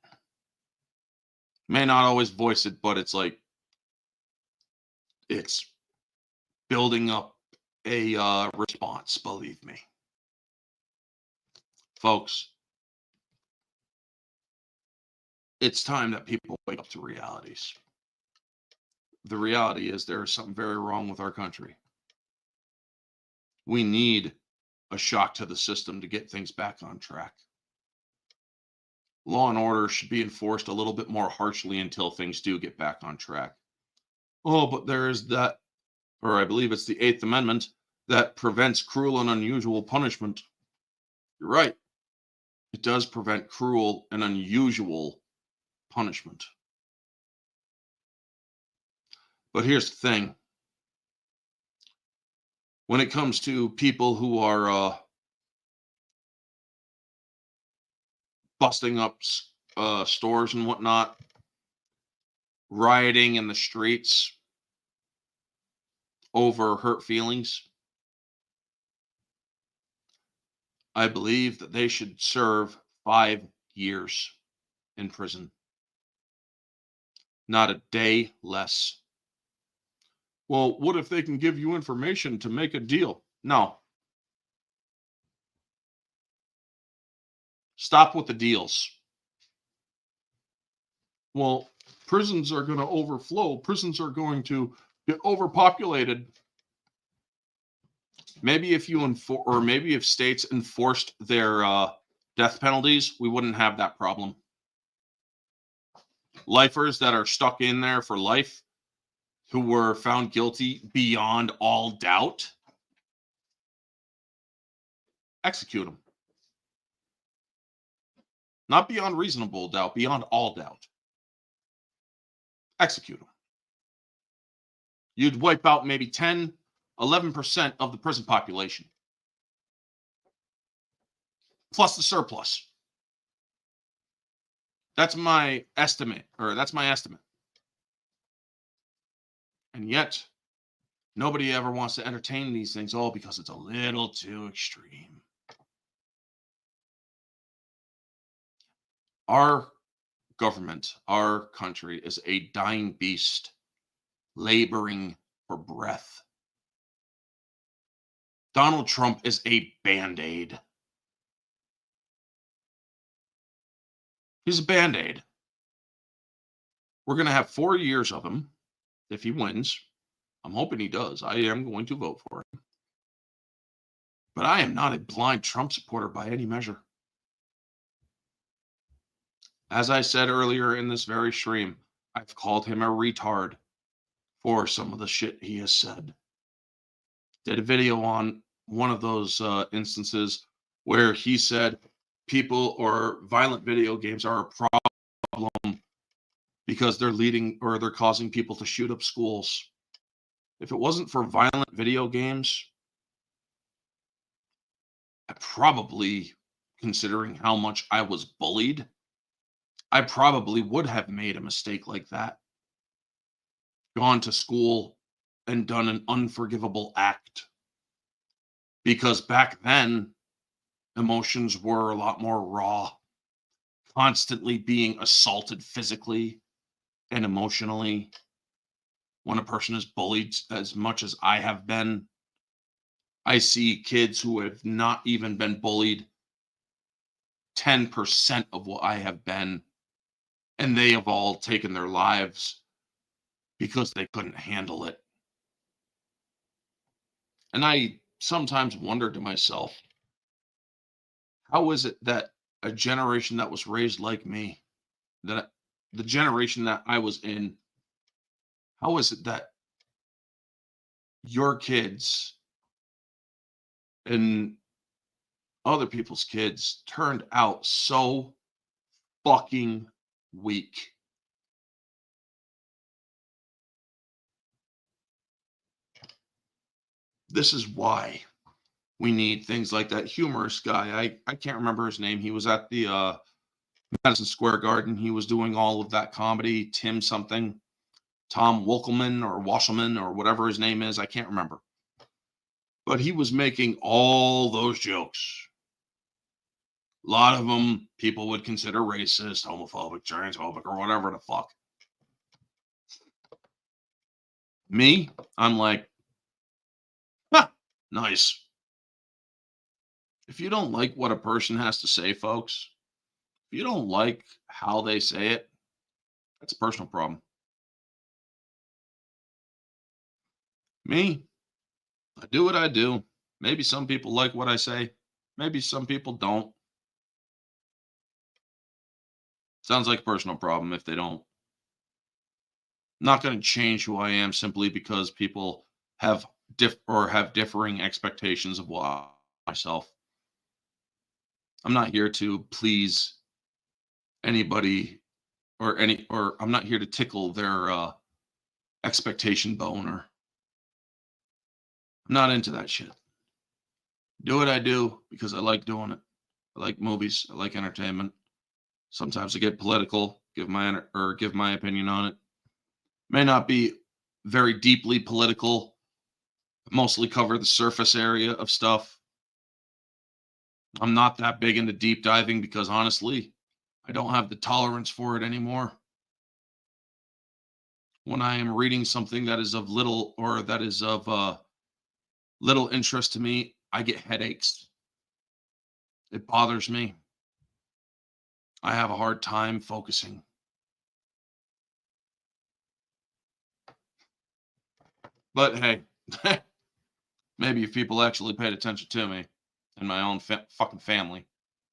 May not always voice it, but it's like, it's building up a response, believe me. Folks, it's time that people wake up to realities. The reality is there is something very wrong with our country. We need a shock to the system to get things back on track. Law and order should be enforced a little bit more harshly until things do get back on track. Oh, but there is that, or I believe it's the Eighth Amendment, that prevents cruel and unusual punishment. You're right. It does prevent cruel and unusual punishment. But here's the thing. When it comes to people who are busting up stores and whatnot, rioting in the streets over hurt feelings, I believe that they should serve 5 years in prison. Not a day less. Well, what if they can give you information to make a deal? No. Stop with the deals. Well, prisons are going to overflow. Prisons are going to get overpopulated. Maybe if you maybe if states enforced their death penalties, we wouldn't have that problem. Lifers that are stuck in there for life, who were found guilty beyond all doubt, execute them. Not beyond reasonable doubt, beyond all doubt. Execute them. You'd wipe out maybe 10, 11% of the prison population. Plus the surplus. That's my estimate, And yet, nobody ever wants to entertain these things, all because it's a little too extreme. Our government, our country is a dying beast, laboring for breath. Donald Trump is a Band-Aid. He's a Band-Aid. We're going to have 4 years of him if he wins. I'm hoping he does. I am going to vote for him. But I am not a blind Trump supporter by any measure. As I said earlier in this very stream, I've called him a retard for some of the shit he has said. Did a video on one of those instances where he said people or violent video games are a problem because they're causing people to shoot up schools. If it wasn't for violent video games, I probably, considering how much I was bullied, I probably would have made a mistake like that. gone to school and done an unforgivable act. Because back then, emotions were a lot more raw, constantly being assaulted physically and emotionally. When a person is bullied as much as I have been, I see kids who have not even been bullied 10% of what I have been, and they have all taken their lives because they couldn't handle it. And I sometimes wonder to myself, how is it that a generation that was raised like me, that the generation that I was in, how is it that your kids and other people's kids turned out so fucking weak? This is why we need things like that humorous guy. I can't remember his name. He was at the Madison Square Garden. He was doing all of that comedy. Tim something, Tom Wilkelman or Wasselman or whatever his name is. I can't remember. But he was making all those jokes. A lot of them people would consider racist, homophobic, transphobic, or whatever the fuck. Me, I'm like, huh, nice. If you don't like what a person has to say, folks, if you don't like how they say it, that's a personal problem. Me, I do what I do. Maybe some people like what I say. Maybe some people don't. Sounds like a personal problem if they don't. Not going to change who I am simply because people have have differing expectations of what myself. I'm not here to please anybody or I'm not here to tickle their expectation boner. I'm not into that shit. Do what I do because I like doing it. I like movies. I like entertainment. Sometimes I get political, give my opinion on it. May not be very deeply political. Mostly cover the surface area of stuff. I'm not that big into deep diving because honestly, I don't have the tolerance for it anymore. When I am reading something that is of little or that is of little interest to me, I get headaches. It bothers me. I have a hard time focusing. But hey, maybe if people actually paid attention to me and my own fucking family,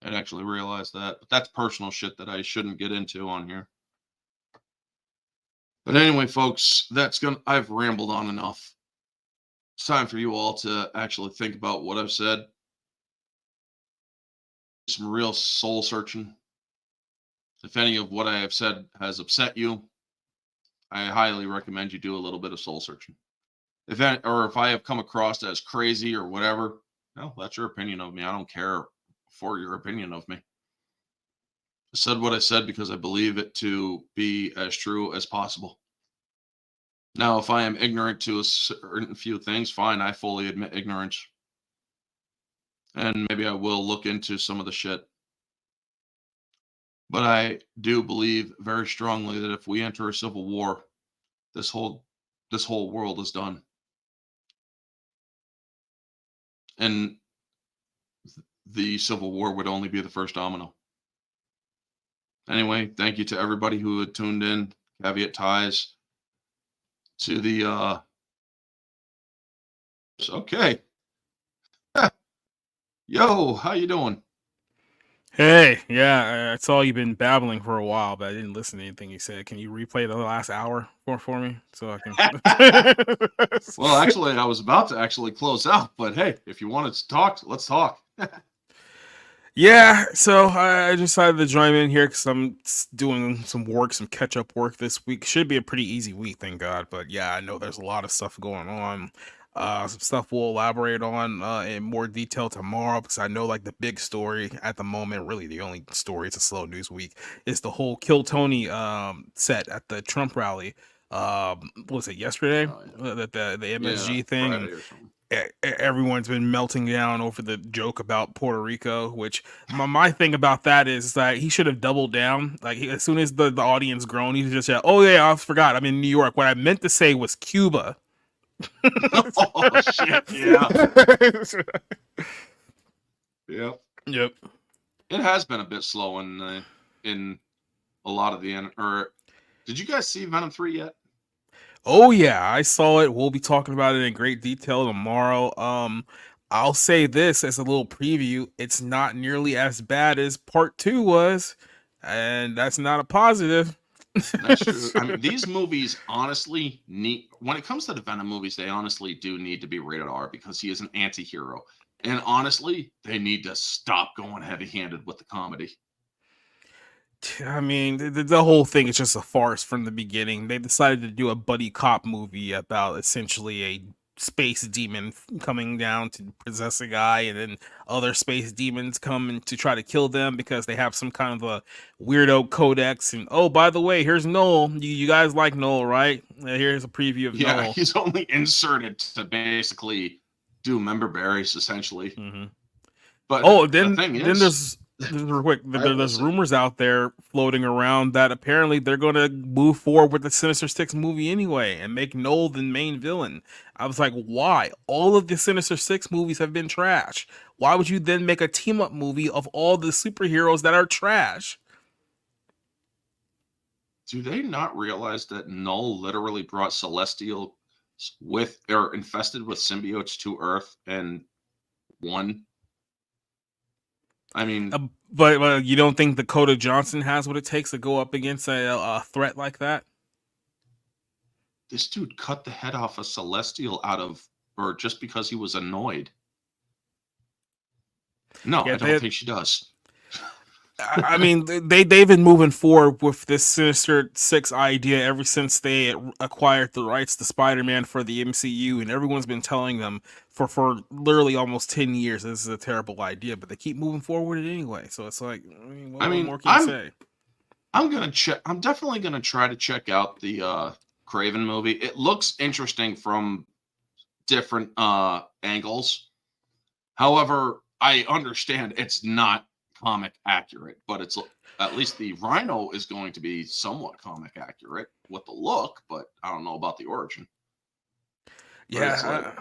I'd actually realize that. But that's personal shit that I shouldn't get into on here. But anyway, folks, I've rambled on enough. It's time for you all to actually think about what I've said. Some real soul searching. If any of what I have said has upset you, I highly recommend you do a little bit of soul searching. If I have come across as crazy or whatever, well, that's your opinion of me. I don't care for your opinion of me. I said what I said because I believe it to be as true as possible. Now, if I am ignorant to a certain few things, fine, I fully admit ignorance. And maybe I will look into some of the shit. But I do believe very strongly that if we enter a civil war, this whole world is done. And the civil war would only be the first domino. Anyway, thank you to everybody who had tuned in. Caveat ties to the okay. Yo, how you doing? Hey, yeah, I saw you've been babbling for a while, but I didn't listen to anything you said. Can you replay the last hour for me so I can? Well, actually, I was about to actually close out, but hey, if you wanted to talk, let's talk. Yeah, so I decided to join in here because I'm doing some work, some catch up work this week. Should be a pretty easy week, thank God. But yeah, I know there's a lot of stuff going on. Some stuff we'll elaborate on in more detail tomorrow because I know like the big story at the moment, really the only story, it's a slow news week, is the whole Kill Tony set at the Trump rally. what was it yesterday? Oh, yeah. The Yeah, MSG thing. Friday or something. Everyone's been melting down over the joke about Puerto Rico, which my thing about that is that he should have doubled down. Like as soon as the audience groaned, he just said, "Oh yeah, I forgot. I'm in New York. What I meant to say was Cuba." Oh shit! Yeah. Yep. Yep. It has been a bit slow in a lot of the or did you guys see Venom 3 yet? Oh yeah, I saw it. We'll be talking about it in great detail tomorrow. I'll say this as a little preview. It's not nearly as bad as part 2 was, and that's not a positive. That's true. I mean, these movies honestly need, when it comes to the Venom movies, they honestly do need to be rated R because he is an anti-hero. And honestly, they need to stop going heavy-handed with the comedy. I mean, the whole thing is just a farce from the beginning. They decided to do a buddy cop movie about essentially a space demon coming down to possess a guy, and then other space demons come in to try to kill them because they have some kind of a weirdo codex. And oh, by the way, here's Noel. You guys like Noel, right? Here's a preview of Yeah, Noel. he's only inserted to basically do member berries, essentially. Mm-hmm. But then the thing then is, there's rumors out there floating around that apparently they're going to move forward with the Sinister Six movie anyway and make Noel the main villain. I was like, why? All of the Sinister Six movies have been trash. Why would you then make a team up movie of all the superheroes that are trash? do they not realize that Null literally brought Celestial with or infested with symbiotes to Earth and won? I mean, But you don't think Dakota Johnson has what it takes to go up against a threat like that? this dude cut the head off a Celestial out of, or just because he was annoyed. No, Yeah, I don't think she does. I mean, they've been moving forward with this Sinister Six idea ever since they acquired the rights to Spider-Man for the MCU, and everyone's been telling them for literally almost 10 years this is a terrible idea, but they keep moving forward it anyway. So it's like, what more can you say? I'm gonna check. I'm definitely gonna try to check out the Craven movie. It looks interesting from different angles. However, I understand it's not comic accurate, but it's at least the Rhino is going to be somewhat comic accurate with the look, but I don't know about the origin. Yeah,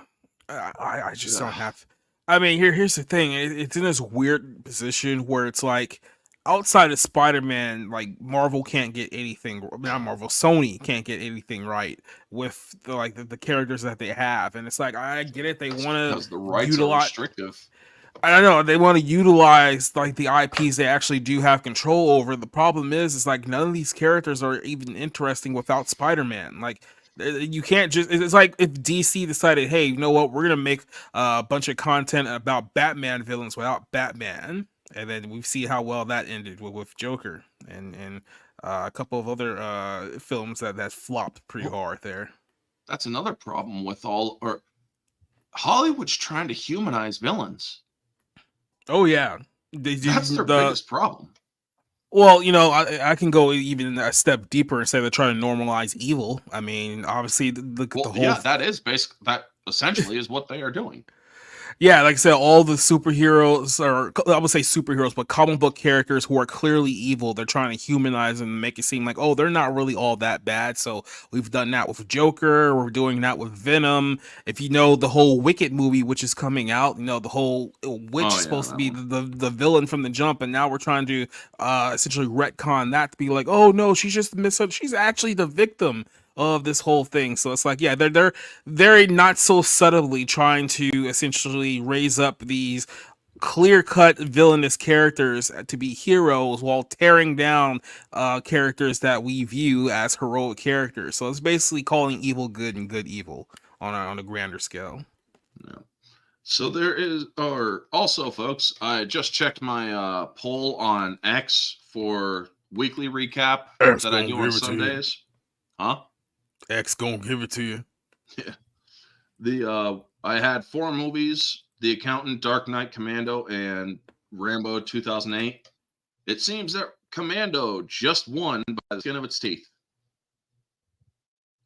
I just don't have. I mean, here's the thing. It's in this weird position where it's like, outside of Spider-Man, like Marvel can't get anything. Not Marvel, Sony can't get anything right with the characters that they have, and it's like I get it. They want to because the rights are restrictive. I don't know. They want to utilize like the IPs they actually do have control over. The problem is like none of these characters are even interesting without Spider-Man. Like you can't just. It's like if DC decided, hey, you know what, we're gonna make a bunch of content about Batman villains without Batman, and then we see how well that ended with Joker and a couple of other films that flopped pretty hard there. That's another problem with Hollywood's trying to humanize villains. Oh yeah, that's their biggest problem. Well, I can go even a step deeper and say they're trying to normalize evil. I mean, obviously the whole that is that essentially is what they are doing. Yeah, like I said, all the superheroes, or I would say superheroes, but comic book characters who are clearly evil, they're trying to humanize them and make it seem like, oh, they're not really all that bad. So we've done that with Joker. We're doing that with Venom. If you know the whole Wicked movie, which is coming out, the whole witch is supposed to be the villain from the jump, and now we're trying to essentially retcon that to be like, oh no, she's just she's actually the victim of this whole thing. So it's like, yeah, they're very not so subtly trying to essentially raise up these clear-cut villainous characters to be heroes while tearing down characters that we view as heroic characters. So it's basically calling evil good and good evil on a grander scale. Yeah. So there is, or also, folks, I just checked my poll on X for weekly recap that I do on Sundays. Huh? X gonna give it to you. Yeah. I had 4 movies: The Accountant, Dark Knight, Commando, and Rambo 2008. It seems that Commando just won by the skin of its teeth.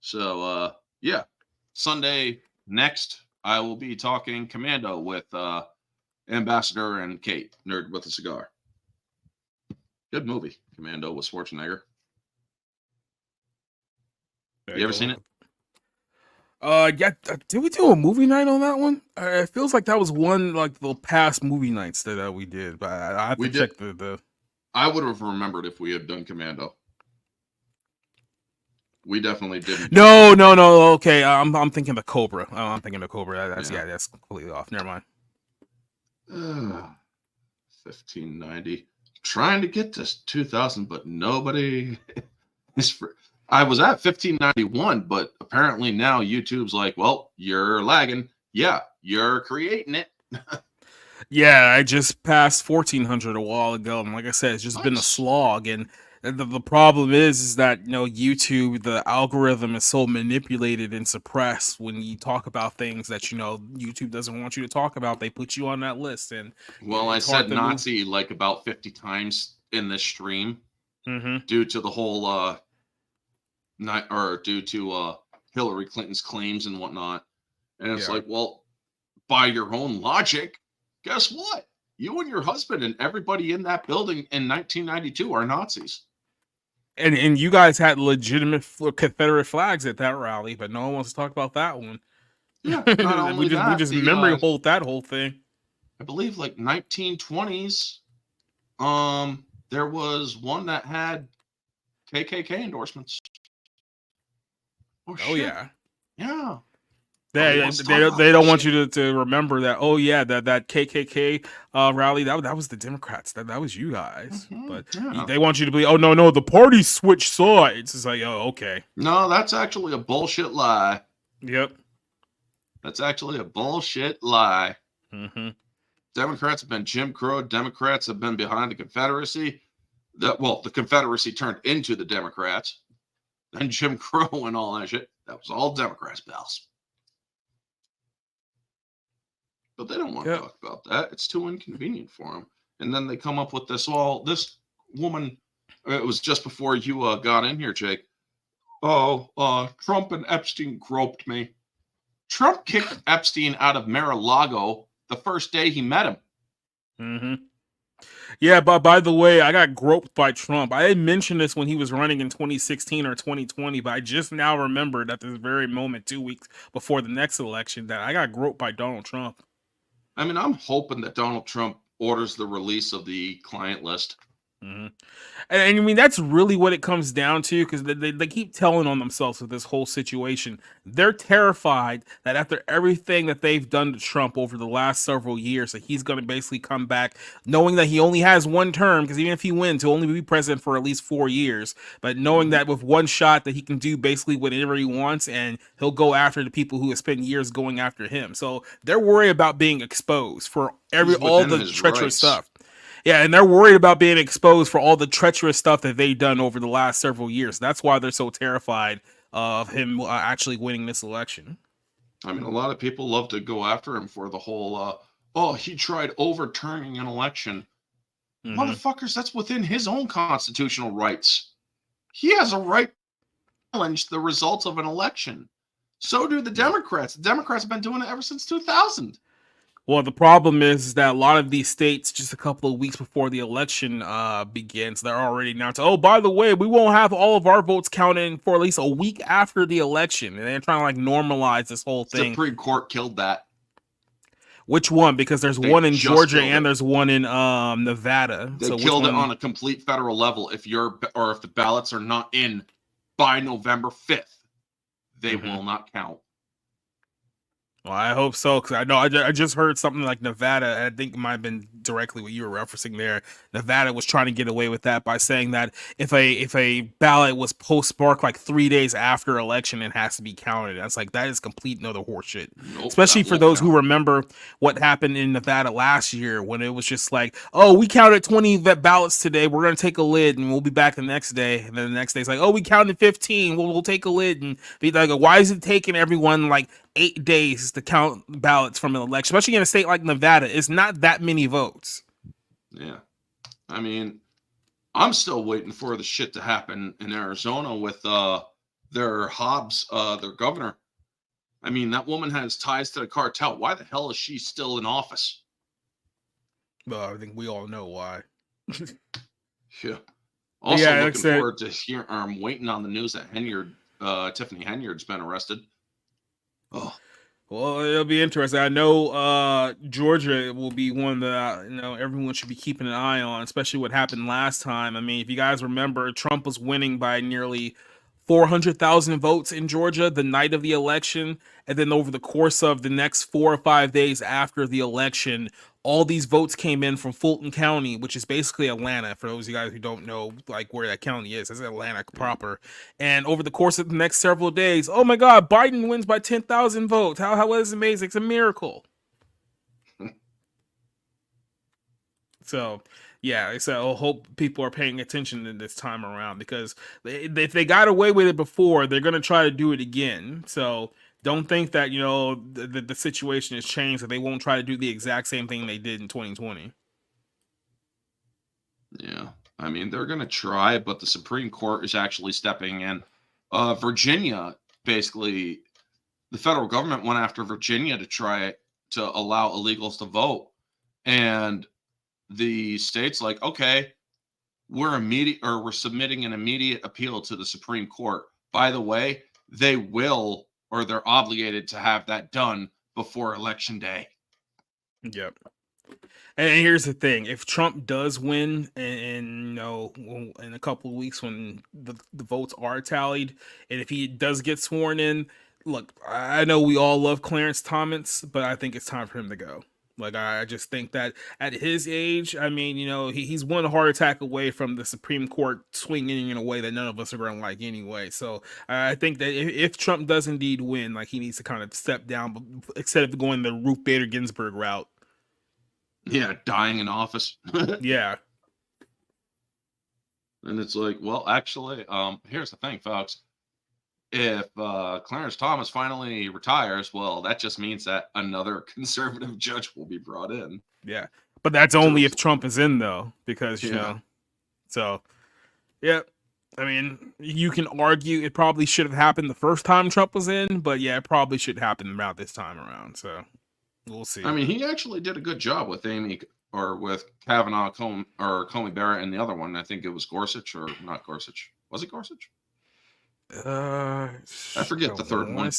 So yeah, Sunday next I will be talking Commando with Ambassador and Kate, Nerd with a Cigar. Good movie, Commando with Schwarzenegger. You ever seen it? Yeah. Did we do a movie night on that one? It feels like that was one like the past movie nights that we did, but I have to check the. I would have remembered if we had done Commando. We definitely didn't. No. Okay, I'm thinking of Cobra. I'm thinking of Cobra. That's completely off. Never mind. 1590. Trying to get to 2000, but nobody is for. I was at 1591, but apparently now YouTube's like, well, you're lagging. Yeah, you're creating it. Yeah, I just passed 1400 a while ago, and like I said, it's just been a slog. And the problem is that YouTube, the algorithm is so manipulated and suppressed. When you talk about things that YouTube doesn't want you to talk about, they put you on that list. And well, I said Nazi like about 50 times in this stream due to the whole due to Hillary Clinton's claims and whatnot. And it's like, well, by your own logic, guess what? You and your husband and everybody in that building in 1992 are Nazis. And you guys had legitimate Confederate flags at that rally, but no one wants to talk about that one. Yeah, not only we just memory hold that whole thing. I believe like 1920s. There was one that had KKK endorsements. Oh yeah. They don't want you to remember that. Oh yeah, that KKK rally that was the Democrats. That was you guys. But they want you to be. Oh no, the party switched sides. It's like, oh okay. No, that's actually a bullshit lie. Yep. That's actually a bullshit lie. Democrats have been Jim Crow. Democrats have been behind the Confederacy. The Confederacy turned into the Democrats. Then Jim Crow and all that shit. That was all Democrats, pals. But they don't want to talk about that. It's too inconvenient for them. And then they come up with this. Well, this woman, it was just before you got in here, Jake. Oh, Trump and Epstein groped me. Trump kicked Epstein out of Mar-a-Lago the first day he met him. Yeah, but by the way, I got groped by Trump. I didn't mention this when he was running in 2016 or 2020, but I just now remembered at this very moment, 2 weeks before the next election, that I got groped by Donald Trump. I mean, I'm hoping that Donald Trump orders the release of the client list. And I mean, that's really what it comes down to, because they keep telling on themselves with this whole situation. They're terrified that after everything that they've done to Trump over the last several years, that he's going to basically come back, knowing that he only has one term, because even if he wins, he'll only be president for at least 4 years. But knowing that with one shot that he can do basically whatever he wants, and he'll go after the people who have spent years going after him. So they're worried about being exposed for all the treacherous stuff. Yeah, and they're worried about being exposed for all the treacherous stuff that they've done over the last several years. That's why they're so terrified of him actually winning this election. I mean, a lot of people love to go after him for the whole, he tried overturning an election. Motherfuckers, that's within his own constitutional rights. He has a right to challenge the results of an election. So do the Democrats. The Democrats have been doing it ever since 2000. Well, the problem is that a lot of these states, just a couple of weeks before the election begins, they're already announced, oh, by the way, we won't have all of our votes counted for at least a week after the election. And they're trying to normalize this whole thing. Supreme Court killed that. Which one? Because there's one in Georgia and there's one in Nevada. They killed it on a complete federal level. If the ballots are not in by November 5th, they will not count. Well, I hope so, because I know I just heard something like Nevada. I think it might have been directly what you were referencing there. Nevada was trying to get away with that by saying that if a ballot was postmarked like 3 days after election, it has to be counted. That's like, that is complete another horseshit. Nope, especially for those who remember what happened in Nevada last year, when it was just like, oh, we counted 20 ballots today. We're gonna take a lid and we'll be back the next day. And then the next day it's like, oh, we counted 15. We'll take a lid and be like, why is it taking everyone like 8 days to count ballots from an election, especially in a state like Nevada? It's not that many votes. Yeah. I mean, I'm still waiting for the shit to happen in Arizona with their Hobbs, their governor. I mean, that woman has ties to the cartel. Why the hell is she still in office? Well, I think we all know why. Yeah. Also, yeah, like I looking said, forward to hear. I'm waiting on the news that Tiffany Henyard's been arrested. Oh, well, it'll be interesting. I know Georgia will be one that everyone should be keeping an eye on, especially what happened last time. I mean, if you guys remember, Trump was winning by nearly 400,000 votes in Georgia the night of the election, and then over the course of the next 4 or 5 days after the election, all these votes came in from Fulton County, which is basically Atlanta. For those of you guys who don't know, like where that county is, it's Atlanta proper. And over the course of the next several days, oh my God, Biden wins by 10,000 votes. How is amazing? It's a miracle. So, yeah, so I hope people are paying attention this time around, because if they got away with it before, they're going to try to do it again. So don't think that, the situation has changed, that they won't try to do the exact same thing they did in 2020. yeah. I mean, they're going to try, but the Supreme Court is actually stepping in. Virginia, basically, the federal government went after Virginia to try to allow illegals to vote. And the state's like, okay, we're submitting an immediate appeal to the Supreme Court. By the way, they're obligated to have that done before Election Day. Yep. And here's the thing: if Trump does win, and in a couple of weeks when the votes are tallied, and if he does get sworn in, look, I know we all love Clarence Thomas, but I think it's time for him to go. Like, I just think that at his age, I mean, he's one heart attack away from the Supreme Court swinging in a way that none of us are going to like anyway. So I think that if Trump does indeed win, like, he needs to kind of step down instead of going the Ruth Bader Ginsburg route. Yeah, dying in office. Yeah. And it's like, well, actually, here's the thing, folks. If Clarence Thomas finally retires, well, that just means that another conservative judge will be brought in. Yeah. But that's only if Trump is in, though, because, so, yeah. I mean, you can argue it probably should have happened the first time Trump was in, but yeah, it probably should happen about this time around. So we'll see. I mean, he actually did a good job with with Kavanaugh, Comey Barrett, and the other one. I think it was Gorsuch, or not Gorsuch. Was it Gorsuch? I forget the third one.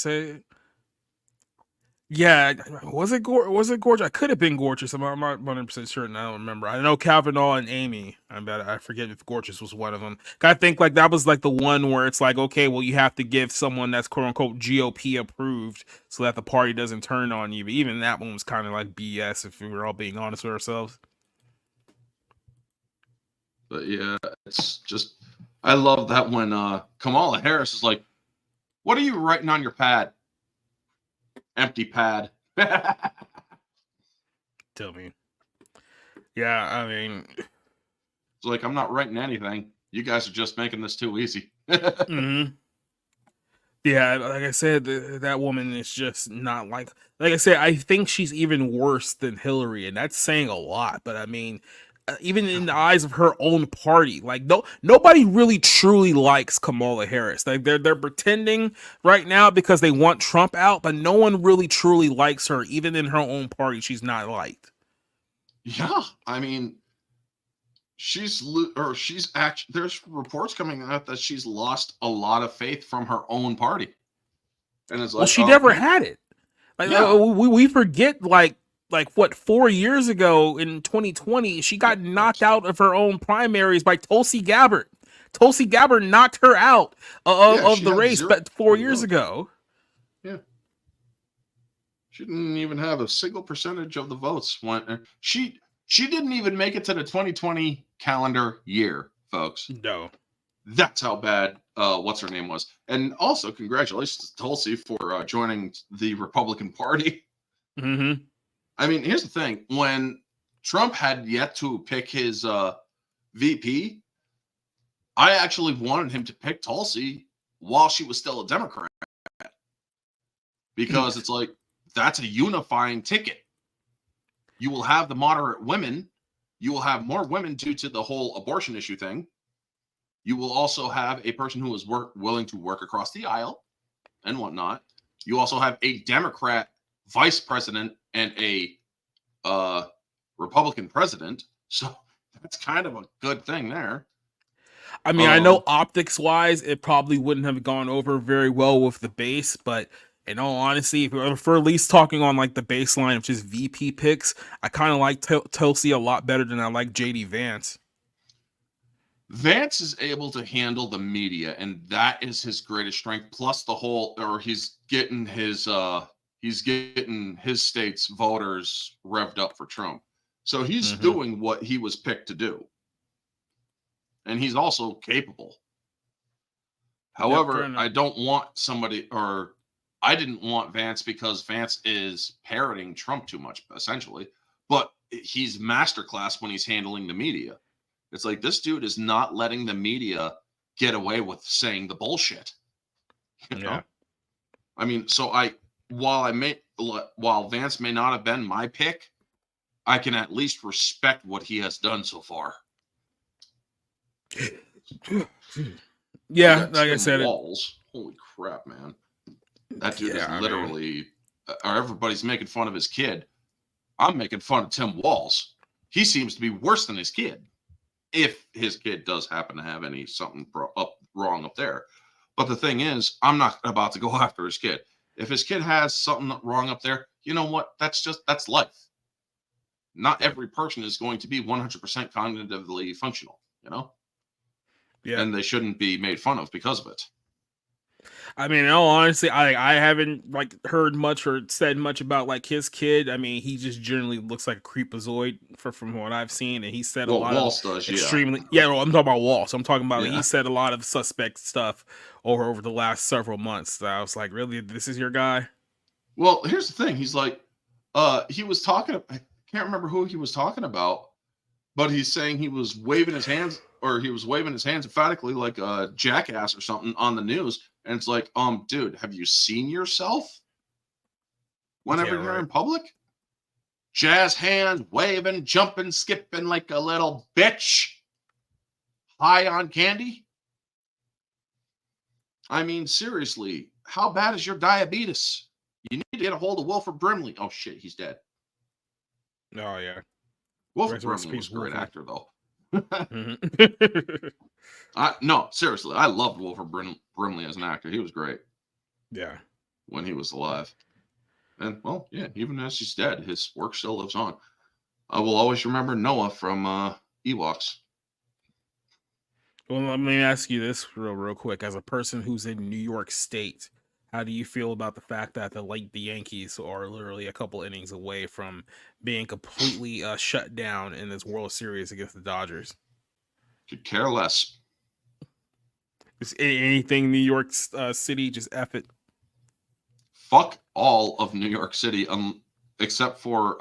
Yeah, was it Gorsuch? I could have been Gorsuch. I'm not 100% sure, and I don't remember. I know Kavanaugh and Amy. I forget if Gorsuch was one of them. I think like that was like the one where it's like, okay, well, you have to give someone that's quote unquote GOP approved so that the party doesn't turn on you. But even that one was kind of like BS, if we were all being honest with ourselves. But yeah, it's just, I love that when Kamala Harris is like, "What are you writing on your pad?" Empty pad. Tell me. Yeah, I mean, it's like, I'm not writing anything. You guys are just making this too easy. Mm-hmm. Yeah, like I said, that woman is just not like I said, I think she's even worse than Hillary, and that's saying a lot. But I mean, even in the eyes of her own party, like nobody really truly likes Kamala Harris. Like they're pretending right now because they want Trump out, but no one really truly likes her. Even in her own party, she's not liked. Yeah, I mean, actually, there's reports coming out that she's lost a lot of faith from her own party, and it's like, well, she never had it. Like, yeah. We forget like what, 4 years ago in 2020, she got knocked out of her own primaries by Tulsi Gabbard. Tulsi Gabbard knocked her out of the race, but 4 years ago. Yeah. She didn't even have a single percentage of the votes. She didn't even make it to the 2020 calendar year, folks. No. That's how bad what's her name was. And also, congratulations to Tulsi for joining the Republican Party. Mm-hmm. I mean, here's the thing. When Trump had yet to pick his VP, I actually wanted him to pick Tulsi while she was still a Democrat. Because it's like, that's a unifying ticket. You will have the moderate women. You will have more women due to the whole abortion issue thing. You will also have a person who is willing to work across the aisle and whatnot. You also have a Democrat vice president and a Republican president. So that's kind of a good thing there. I mean, I know optics wise, it probably wouldn't have gone over very well with the base, but in all honesty, if we're at least talking on like the baseline of just VP picks, I kind of like Tulsi a lot better than I like JD Vance. Vance is able to handle the media, and that is his greatest strength. Plus he's getting his state's voters revved up for Trump. So he's doing what he was picked to do. And he's also capable. However, I don't want I didn't want Vance because Vance is parroting Trump too much, essentially. But he's masterclass when he's handling the media. It's like, this dude is not letting the media get away with saying the bullshit. You know? I mean, so while Vance may not have been my pick, I can at least respect what he has done so far. Yeah, like I said, Walls. Holy crap, man! That dude is literally. Everybody's making fun of his kid. I'm making fun of Tim Walz. He seems to be worse than his kid, if his kid does happen to have something wrong up there. But the thing is, I'm not about to go after his kid. If his kid has something wrong up there, you know what? That's life. Not every person is going to be 100% cognitively functional, you know? Yeah. And they shouldn't be made fun of because of it. I mean, in all honesty, I haven't like heard much or said much about like his kid. I mean, he just generally looks like a creepazoid from what I've seen, and he said a lot Waltz of does, extremely. Yeah, well, I'm talking about Waltz. I'm talking about he said a lot of suspect stuff over the last several months. So I was like, really, this is your guy? Well, here's the thing. He's like, he was talking. I can't remember who he was talking about, but he's saying he was waving his hands, or he was waving his hands emphatically like a jackass or something on the news. And it's like, dude, have you seen yourself whenever you're in public? Jazz hands, waving, jumping, skipping like a little bitch. High on candy? I mean, seriously, how bad is your diabetes? You need to get a hold of Wilford Brimley. Oh, shit, he's dead. Oh, yeah. Wilford Brimley was a great actor, though. No, seriously, I loved Wilford Brimley as an actor. He was great. Yeah. When he was alive. And, well, yeah, even as he's dead, his work still lives on. I will always remember Noah from Ewoks. Well, let me ask you this real quick. As a person who's in New York State, how do you feel about the fact that the Yankees are literally a couple innings away from being completely shut down in this World Series against the Dodgers? Could care less. Just anything New York City, just F it. Fuck all of New York City, except for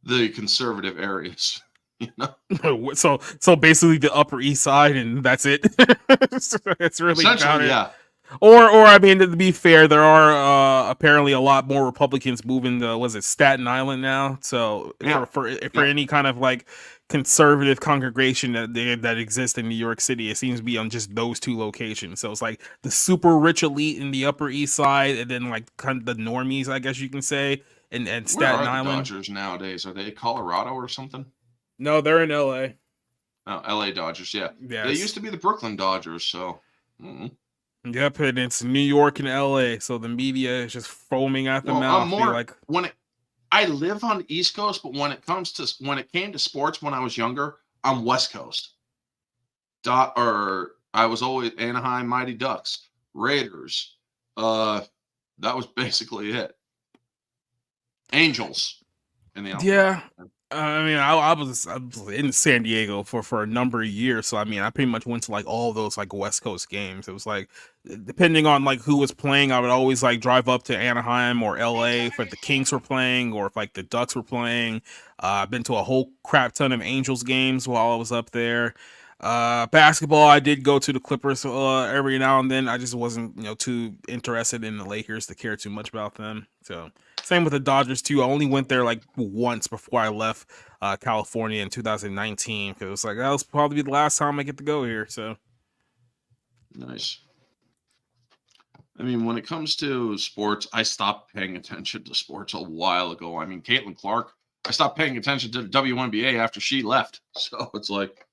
the conservative areas. You know? So basically the Upper East Side, and that's it. It's really essentially, yeah. Or I mean, to be fair, there are apparently a lot more Republicans moving to Staten Island now. So for any kind of like conservative congregation that exists in New York City, it seems to be on just those two locations. So it's like the super rich elite in the Upper East Side, and then like kind of the normies, I guess you can say, and Staten Island. Where are the Dodgers nowadays? Are they Colorado or something? No, they're in LA. Oh, LA Dodgers, yeah. Yes. They used to be the Brooklyn Dodgers, so. Yep, and it's New York and LA, so the media is just foaming at the mouth. I live on the East Coast, but when it came to sports when I was younger, I'm West Coast. I was always Anaheim Mighty Ducks, Raiders. That was basically it. Angels in the outfield. Yeah. I mean, I was in San Diego for a number of years, so I mean, I pretty much went to like all those like West Coast games. It was like, depending on like who was playing, I would always like drive up to Anaheim or LA if like the Kings were playing or if like the Ducks were playing. I've been to a whole crap ton of Angels games while I was up there. Basketball, I did go to the Clippers every now and then. I just wasn't, too interested in the Lakers to care too much about them. So same with the Dodgers too. I only went there like once before I left California in 2019 because it was like that was probably the last time I get to go here. So nice. I mean, when it comes to sports, I stopped paying attention to sports a while ago. I mean, Caitlin Clark, I stopped paying attention to the WNBA after she left. So it's like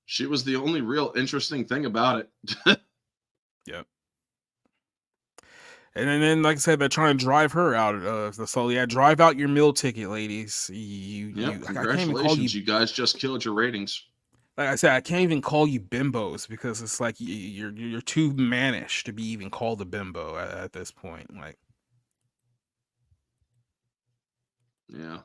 she was the only real interesting thing about it. yep. And then, like I said, they're trying to drive her out. So yeah, drive out your meal ticket, ladies. Congratulations, you guys just killed your ratings. Like I said, I can't even call you bimbos because it's like you're too mannish to be even called a bimbo at this point. Like, yeah.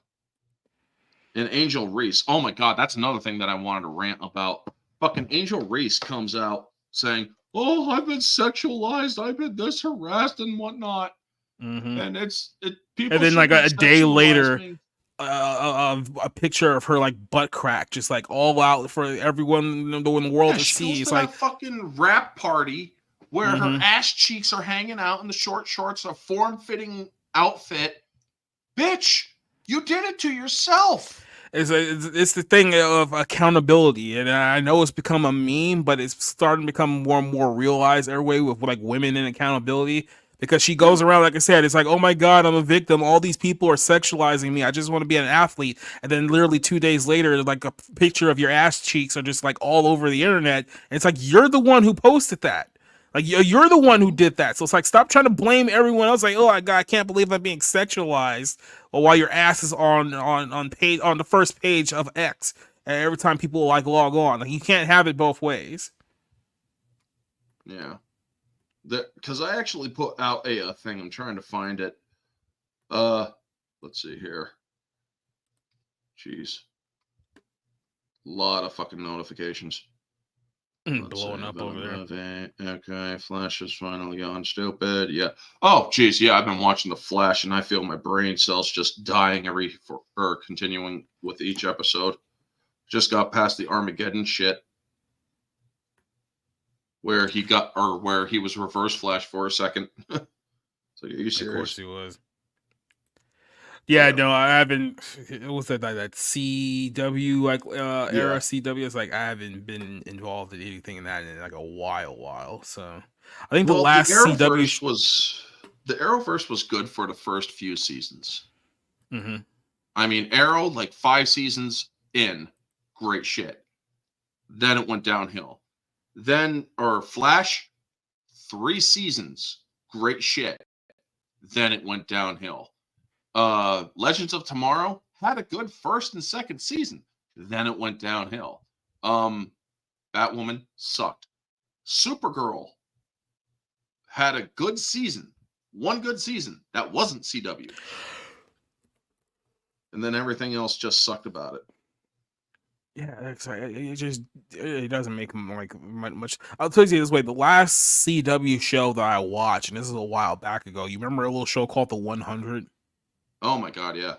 And Angel Reese, oh my God, that's another thing that I wanted to rant about. Fucking Angel Reese comes out saying, "Oh, I've been sexualized, I've been this harassed and whatnot," and people. And then like a day later. A picture of her like butt crack, just like all out for everyone in the world to see. It's like a fucking rap party where her ass cheeks are hanging out in the short shorts, a form-fitting outfit. Bitch, you did it to yourself. It's the thing of accountability, and I know it's become a meme, but it's starting to become more and more realized every way with like women and accountability. Because she goes around, like I said, it's like, oh my God, I'm a victim. All these people are sexualizing me. I just want to be an athlete. And then literally 2 days later, like a picture of your ass cheeks are just like all over the internet. And it's like, you're the one who posted that. Like, you're the one who did that. So it's like, stop trying to blame everyone else. Like, oh my God, I can't believe I'm being sexualized. While your ass is on the first page of X. And every time people like log on, like, you can't have it both ways. Yeah. Because I actually put out a thing. I'm trying to find it. Let's see here. Jeez. A lot of fucking notifications. Blowing up over there. Okay, Flash is finally gone stupid. Yeah. Oh, jeez. Yeah, I've been watching The Flash, and I feel my brain cells just dying continuing with each episode. Just got past the Armageddon shit. Where he was reverse Flash for a second. So are you serious? Of course he was. Yeah, no, I haven't. It was that CW era CW. It's like I haven't been involved in anything in that in like a while. So I think the last CW the Arrowverse was good for the first few seasons. Mm-hmm. I mean, Arrow, like 5 seasons in, great shit. Then it went downhill. Flash, 3 seasons, great shit. Then it went downhill. Legends of Tomorrow had a good first and second season. Then it went downhill. Batwoman sucked. Supergirl had a good season. One good season. That wasn't CW. And then everything else just sucked about it. Yeah, it doesn't make like much. I'll tell you this way: the last CW show that I watched, and this is a while back ago. You remember a little show called The 100? Oh my God, yeah.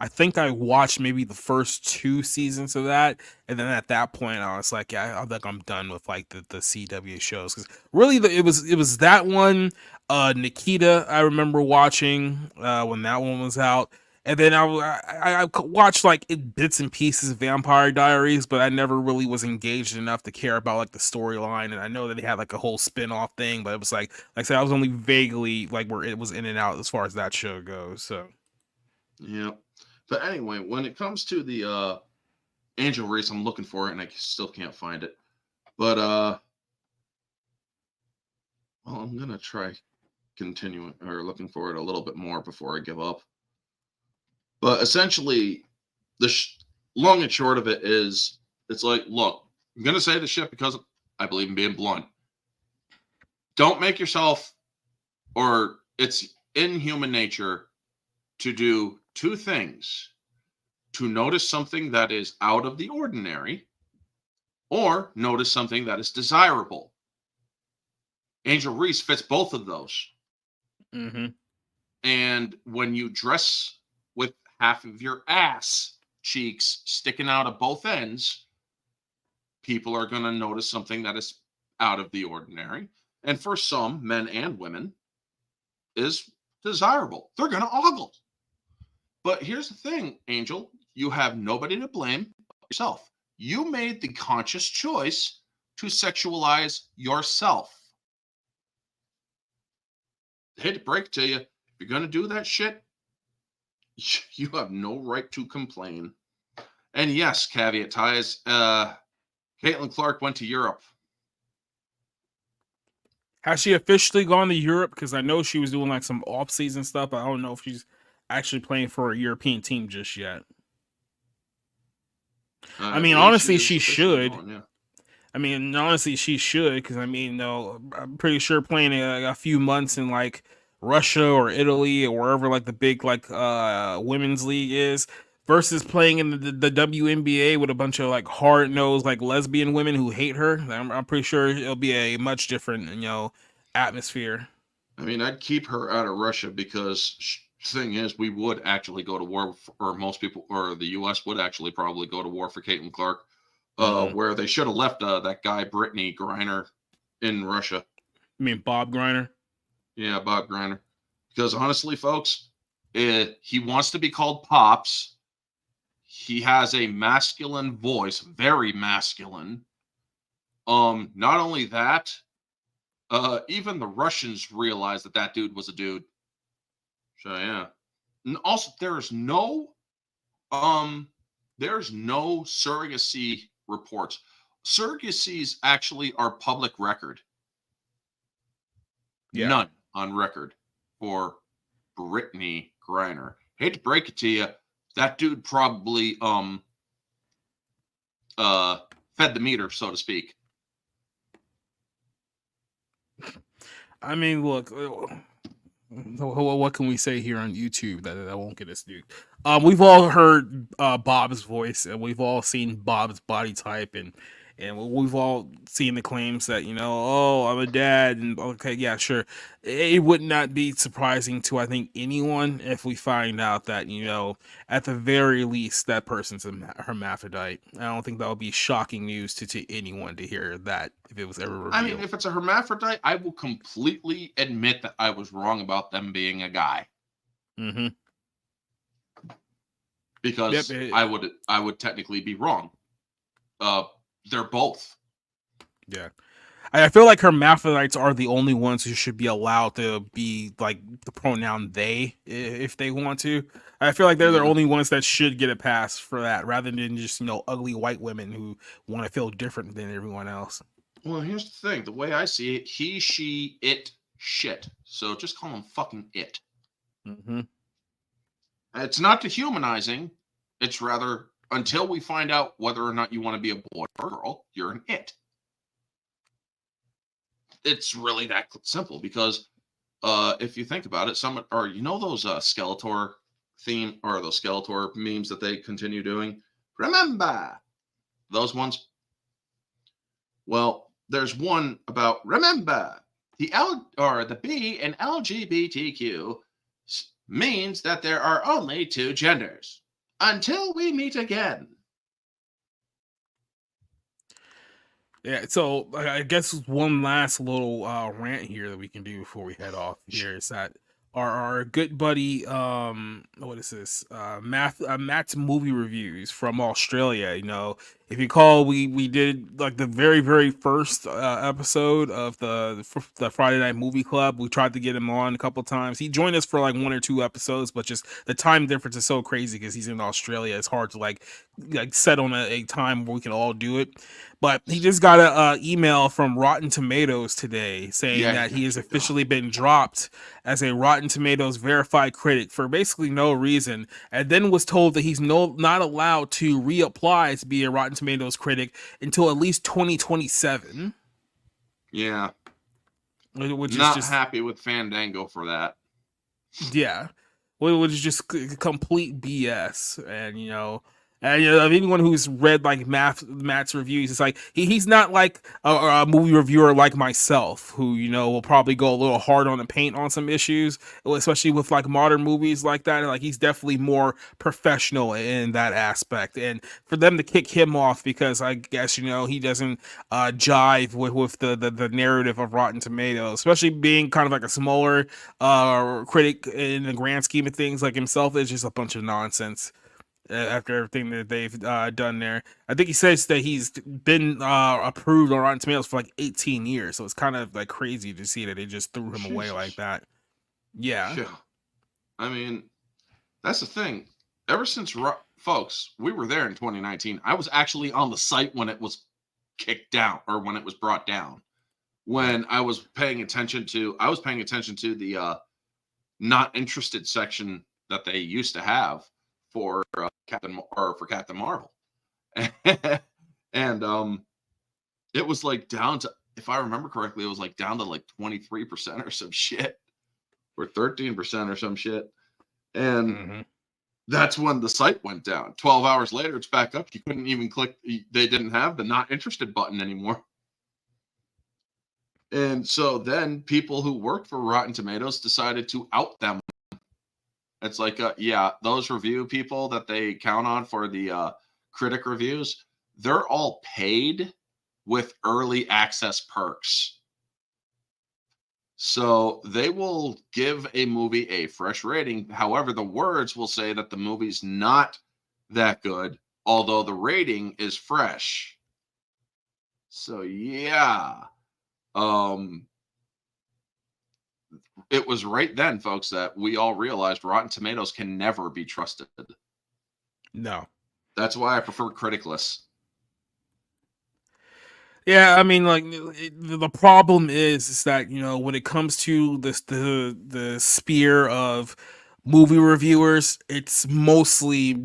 I think I watched maybe the first 2 seasons of that, and then at that point, I was like, yeah, I think I'm done with like the CW shows because really, it was that one. Nikita, I remember watching when that one was out. And then I watched like bits and pieces of Vampire Diaries, but I never really was engaged enough to care about like the storyline. And I know that they had like a whole spin-off thing, but it was like I said, I was only vaguely like where it was in and out as far as that show goes. So yeah. But anyway, when it comes to the Angel Reese, I'm looking for it and I still can't find it. But well, I'm gonna try continuing or looking for it a little bit more before I give up. But essentially, the long and short of it is, it's like, look, I'm going to say this shit because I believe in being blunt. Don't make yourself, or it's in human nature to do 2 things. To notice something that is out of the ordinary, or notice something that is desirable. Angel Reese fits both of those. Mm-hmm. And when you dress with half of your ass cheeks sticking out of both ends, people are going to notice something that is out of the ordinary. And for some men and women is desirable. They're going to ogle. But here's the thing, Angel, you have nobody to blame but yourself. You made the conscious choice to sexualize yourself. I hate to break it to you, if you're going to do that shit, you have no right to complain. And yes, caveat ties, Caitlin Clark went to Europe. Has she officially gone to Europe? Because I know she was doing like some off-season stuff. I don't know if she's actually playing for a European team just yet. I mean, honestly, she should. Going, yeah. I mean, honestly, she should, because I mean, no, I'm pretty sure playing a few months in like Russia or Italy or wherever like the big like women's league is, versus playing in the WNBA with a bunch of like hard-nosed like lesbian women who hate her. I'm pretty sure it'll be a much different, atmosphere. I mean, I'd keep her out of Russia because thing is, we would actually go to war, or most people, or the U.S. would actually probably go to war for Caitlin Clark. Where they should have left that guy Brittany Griner in Russia. You mean Bob Griner? Yeah, Bob Griner. Because honestly, folks, he wants to be called Pops. He has a masculine voice, very masculine. Not only that, even the Russians realized that dude was a dude. So yeah. And also, there's no surrogacy reports. Surrogacies actually are public record. Yeah. None on record for Brittany Griner. Hate to break it to you, that dude probably fed the meter, so to speak. I mean, look, what can we say here on YouTube that won't get us nuked? We've all heard Bob's voice, and we've all seen Bob's body type, and we've all seen the claims that, oh, I'm a dad, and okay, yeah, sure. It would not be surprising to, I think, anyone if we find out that, at the very least, that person's a hermaphrodite. I don't think that would be shocking news to anyone to hear that if it was ever revealed. I mean, if it's a hermaphrodite, I will completely admit that I was wrong about them being a guy. Mm-hmm. Because I would technically be wrong. They're both. Yeah. I feel like hermaphrodites are the only ones who should be allowed to be like the pronoun they if they want to. I feel like they're the only ones that should get a pass for that, rather than just, ugly white women who want to feel different than everyone else. Well, here's the thing. The way I see it, he, she, it, shit. So just call him fucking it. Mm-hmm. It's not dehumanizing. It's rather, until we find out whether or not you want to be a boy or a girl, you're an it. It's really that simple, because if you think about it, those Skeletor theme, or those Skeletor memes that they continue doing, remember those ones? Well, there's one about remember the B in LGBTQ means that there are only two genders until we meet again. Yeah, so I guess one last little rant here that we can do before we head off here is that our good buddy, what is this? Matt's movie reviews from Australia. If you recall, we did like the very, very first episode of the Friday Night Movie Club. We tried to get him on a couple times. He joined us for like 1 or 2 episodes, but just the time difference is so crazy because he's in Australia. It's hard to like set on a time where we can all do it. But he just got an email from Rotten Tomatoes today saying that he has officially been dropped as a Rotten Tomatoes verified critic for basically no reason, and then was told that he's not allowed to reapply to be a Rotten Tomatoes critic until at least 2027. Yeah. Which not is just happy with Fandango for that. Yeah. Which is just complete BS. And, And anyone who's read like Matt's reviews, it's like he's not like a movie reviewer like myself, who will probably go a little hard on the paint on some issues, especially with like modern movies like that. Like he's definitely more professional in that aspect. And for them to kick him off because I guess he doesn't jive with the narrative of Rotten Tomatoes, especially being kind of like a smaller critic in the grand scheme of things like himself, is just a bunch of nonsense. After everything that they've done there, I think he says that he's been approved on Rotten Tomatoes for like 18 years, so it's kind of like crazy to see that they just threw him away like that. Yeah. I mean, that's the thing. Ever since, folks, we were there in 2019. I was actually on the site when it was kicked down, or when it was brought down. When I was paying attention to the not interested section that they used to have for Captain Marvel, and it was like down to, if I remember correctly, it was like down to like 23% or some shit, or 13% or some shit, and that's when the site went down. 12 hours later, it's back up. You couldn't even click. They didn't have the not interested button anymore. And so then people who worked for Rotten Tomatoes decided to out them. It's like, yeah, those review people that they count on for the critic reviews, they're all paid with early access perks. So they will give a movie a fresh rating. However, the words will say that the movie's not that good, although the rating is fresh. So yeah. It was right then, folks, that we all realized Rotten Tomatoes can never be trusted. No. That's why I prefer criticless. Yeah, I mean, like the problem is that when it comes to this the sphere of movie reviewers, it's mostly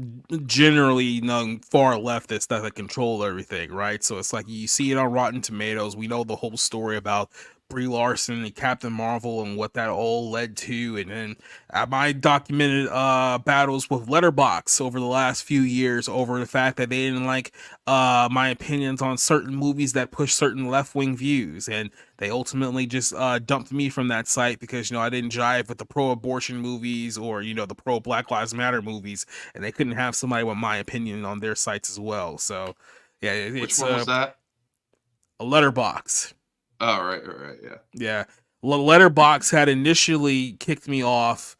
generally far leftists that control everything, right? So it's like you see it on Rotten Tomatoes. We know the whole story about Brie Larson and Captain Marvel and what that all led to, and then my documented battles with Letterboxd over the last few years over the fact that they didn't like my opinions on certain movies that push certain left-wing views, and they ultimately just dumped me from that site because I didn't jive with the pro-abortion movies or the pro-Black Lives Matter movies, and they couldn't have somebody with my opinion on their sites as well. So yeah, it's which one was that? A Letterboxd. Oh, right, yeah. Yeah. Letterboxd had initially kicked me off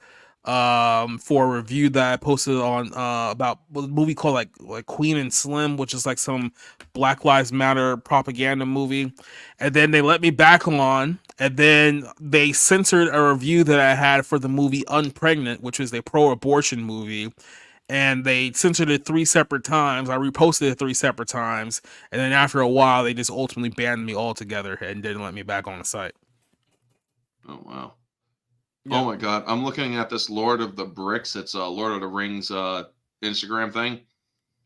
for a review that I posted on about a movie called like Queen and Slim, which is like some Black Lives Matter propaganda movie. And then they let me back on, and then they censored a review that I had for the movie Unpregnant, which was a pro-abortion movie. And they censored it 3 separate times. I reposted it 3 separate times. And then after a while, they just ultimately banned me altogether and didn't let me back on the site. Oh, wow. Yep. Oh, my God. I'm looking at this Lord of the Bricks. It's a Lord of the Rings Instagram thing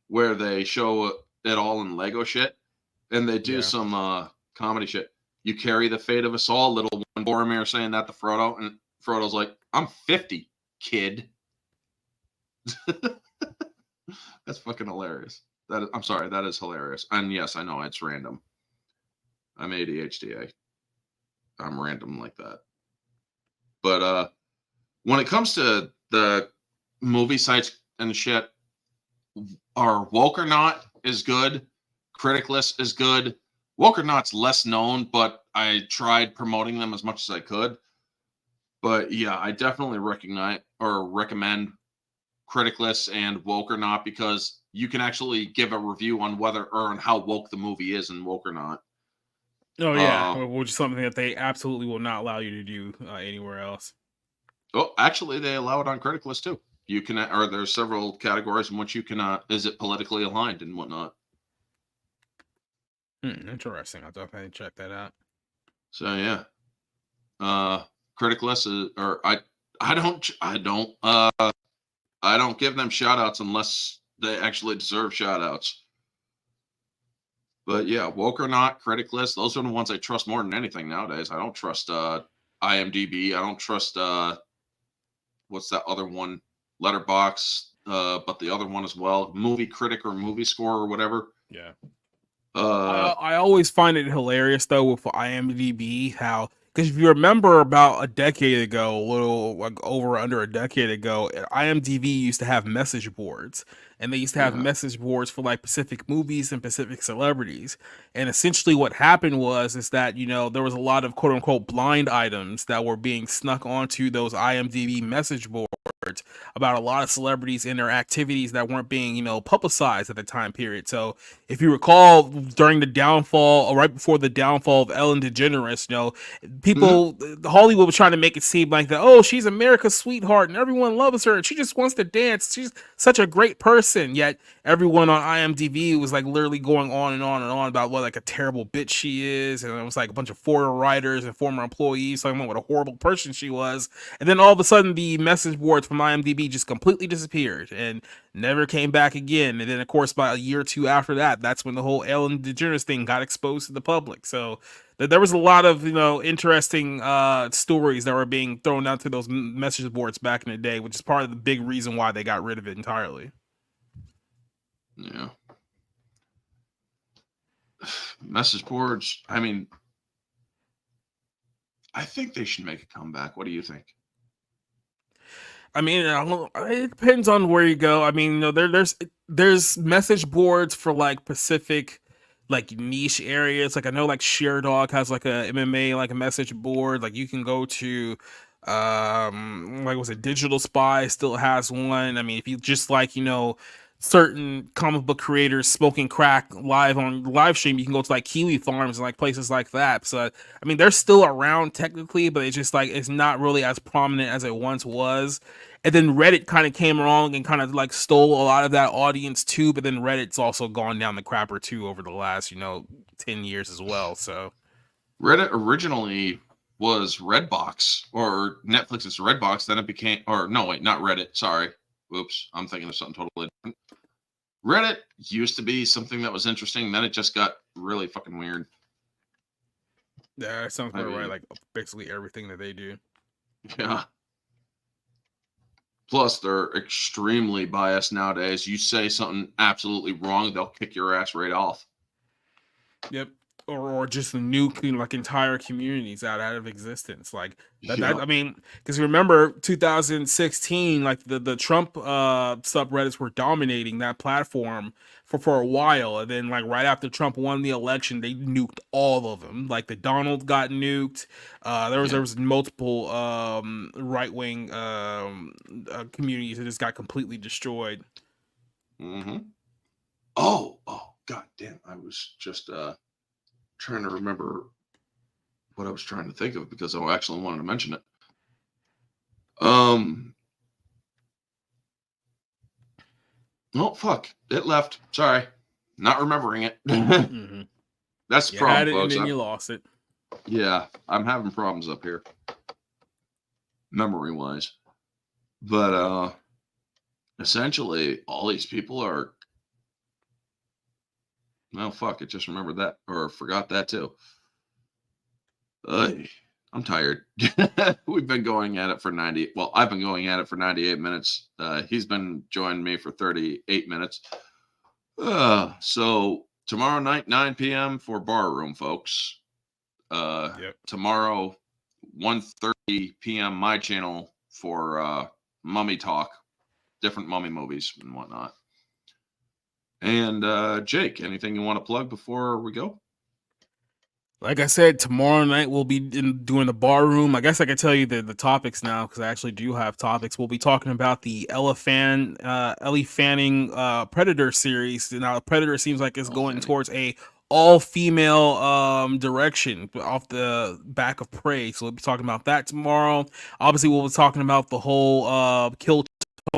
where they show it all in Lego shit. And they do some comedy shit. You carry the fate of us all. Little one Boromir saying that to Frodo. And Frodo's like, I'm 50, kid. That's fucking hilarious. I'm sorry, that is hilarious. And yes, I know it's random. I'm ADHD. I'm random like that. But when it comes to the movie sites and shit, our Woke or Not is good. Criticless is good. Woke or Not's less known, but I tried promoting them as much as I could. But yeah, I definitely recommend Criticless and Woke or Not, because you can actually give a review on whether or on how woke the movie is in Woke or Not. Oh yeah, which is something that they absolutely will not allow you to do anywhere else. Oh, actually, they allow it on Criticless too. You can, or there's several categories in which you can. Is it politically aligned and whatnot? Interesting. I'll definitely check that out. So yeah, Criticless is, or I don't give them shout outs unless they actually deserve shout outs. But yeah, Woke or Not, Criticless, those are the ones I trust more than anything nowadays. I don't trust IMDb. I don't trust what's that other one? Letterboxd. but the other one as well, Movie Critic or Movie Score or whatever. Yeah. Uh, I always find it hilarious though with IMDb how, because if you remember about a decade ago, a little like over under a decade ago, IMDb used to have message boards, and they used to have Yeah. message boards for like Pacific movies and Pacific celebrities. And essentially, what happened was is that there was a lot of quote unquote blind items that were being snuck onto those IMDb message boards about a lot of celebrities and their activities that weren't being publicized at the time period. So if you recall, during the downfall, or right before the downfall of Ellen DeGeneres, people, Hollywood was trying to make it seem like that, oh, she's America's sweetheart and everyone loves her and she just wants to dance. She's such a great person. Yet everyone on IMDb was like literally going on and on and on about what like a terrible bitch she is. And it was like a bunch of former writers and former employees talking about what a horrible person she was. And then all of a sudden the message boards from IMDb just completely disappeared and never came back again. And then of course by a year or two after that, that's when the whole Ellen DeGeneres thing got exposed to the public. So there was a lot of interesting stories that were being thrown out to those message boards back in the day, which is part of the big reason why they got rid of it entirely. Yeah. Message boards, I mean, I think they should make a comeback. What do you think? I mean, it depends on where you go. I mean, there's message boards for like Pacific, like niche areas. Like I know, like ShareDog has like a MMA like a message board. Like you can go to, like was it Digital Spy still has one. I mean, if you just like certain comic book creators smoking crack live on live stream, you can go to like Kiwi Farms and like places like that. So I mean they're still around technically, but it's just like it's not really as prominent as it once was. And then Reddit kind of came along and kind of like stole a lot of that audience too, but then Reddit's also gone down the crapper too over the last 10 years as well. So Reddit originally was Redbox, or Netflix's Redbox, then it became, or no wait, not Reddit, sorry. Oops, I'm thinking of something totally different. Reddit used to be something that was interesting, then it just got really fucking weird. Yeah, that sounds about right. Like basically everything that they do. Yeah. Plus, they're extremely biased nowadays. You say something absolutely wrong, they'll kick your ass right off. Yep. Or just nuke like entire communities out of existence. Like that, Yeah. I mean, because remember 2016, like the Trump subreddits were dominating that platform for a while, and then like right after Trump won the election, they nuked all of them. Like the Donald got nuked. There was multiple right wing communities that just got completely destroyed. Mm-hmm. Oh, god damn! I was just trying to remember what I was trying to think of because I actually wanted to mention it. Oh fuck! It left. Sorry, not remembering it. Mm-hmm. That's the you problem, had it folks. And then you lost it. Yeah, I'm having problems up here, memory-wise. But essentially, all these people are. Oh fuck! I just remembered that, or forgot that too. I'm tired. We've been going at it for 90. Well, I've been going at it for 98 minutes. He's been joining me for 38 minutes. So tomorrow night, 9 p.m. for Bar Room, folks. Tomorrow, 1:30 p.m. my channel for Mummy Talk, different mummy movies and whatnot. And Jake, anything you want to plug before we go? Like I said, tomorrow night we'll be doing the Bar Room. I guess I can tell you the topics now because I actually do have topics. We'll be talking about the Ellie Fanning Predator series. Now, Predator seems like it's going towards a all-female direction off the back of Prey. So we'll be talking about that tomorrow. Obviously, we'll be talking about the whole Kill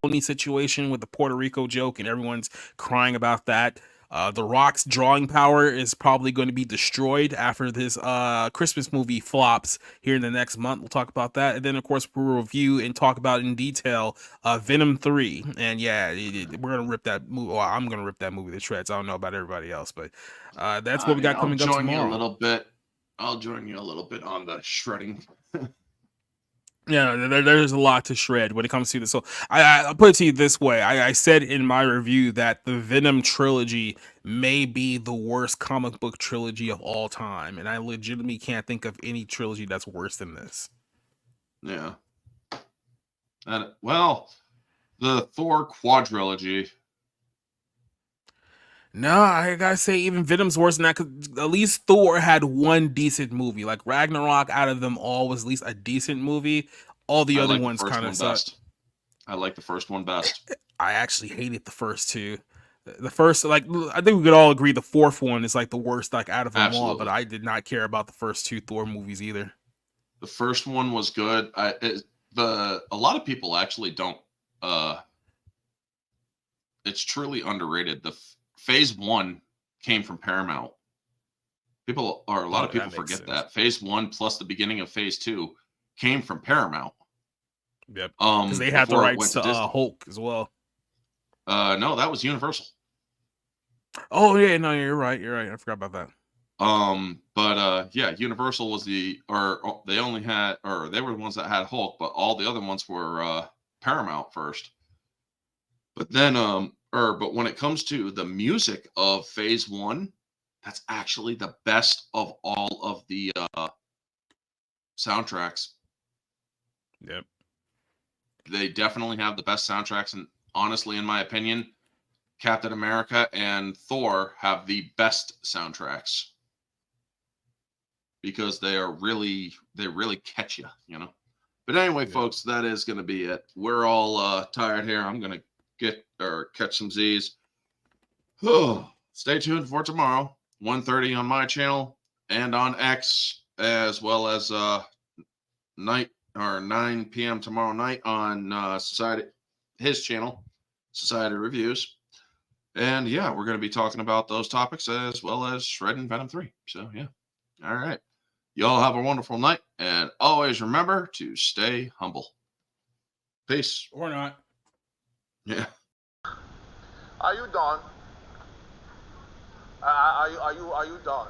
Tony situation with the Puerto Rico joke, and everyone's crying about that. The Rock's drawing power is probably going to be destroyed after this Christmas movie flops here in the next month. We'll talk about that. And then, of course, we'll review and talk about in detail Venom 3. And yeah, we're going to rip that movie. Well, I'm going to rip that movie to shreds. I don't know about everybody else, but that's what we got coming up tomorrow. I'll join you a little bit on the shredding. Yeah, there's a lot to shred when it comes to this. So I'll put it to you this way. I said in my review that the Venom trilogy may be the worst comic book trilogy of all time. And I legitimately can't think of any trilogy that's worse than this. Yeah. And well, the Thor quadrilogy. No, I gotta say, even Venom's worse than that, because at least Thor had one decent movie. Like Ragnarok, out of them all, was at least a decent movie. All the I other like the ones first kind one of sucked. best. I like the first one best. I actually hated the first two. The first, like, I think we could all agree the fourth one is like the worst, like, out of them all. But Absolutely. I did not care about the first two Thor movies either. The first one was good. A lot of people actually don't. It's truly underrated. The Phase 1 came from Paramount. A lot of people forget that Phase 1 plus the beginning of Phase 2 came from Paramount. Yep. Because they had the before it rights went to Disney. Hulk as well. No, that was Universal. Oh yeah, no, you're right. You're right. I forgot about that. Yeah, Universal was they only had, or they were the ones that had Hulk, but all the other ones were Paramount first. But then but when it comes to the music of Phase 1, that's actually the best of all of the soundtracks. Yep. They definitely have the best soundtracks, and honestly, in my opinion, Captain America and Thor have the best soundtracks because they really catch you know. But anyway, folks, that is going to be it. We're all tired here. I'm going to catch some Z's. Oh, stay tuned for tomorrow, 1:30 on my channel and on X, as well as 9 p.m. tomorrow night on his channel, Society Reviews. And yeah, we're going to be talking about those topics as well as Shred and Venom 3. So yeah. All right. Y'all have a wonderful night, and always remember to stay humble. Peace. Or not. Yeah. Are you done? Are you done?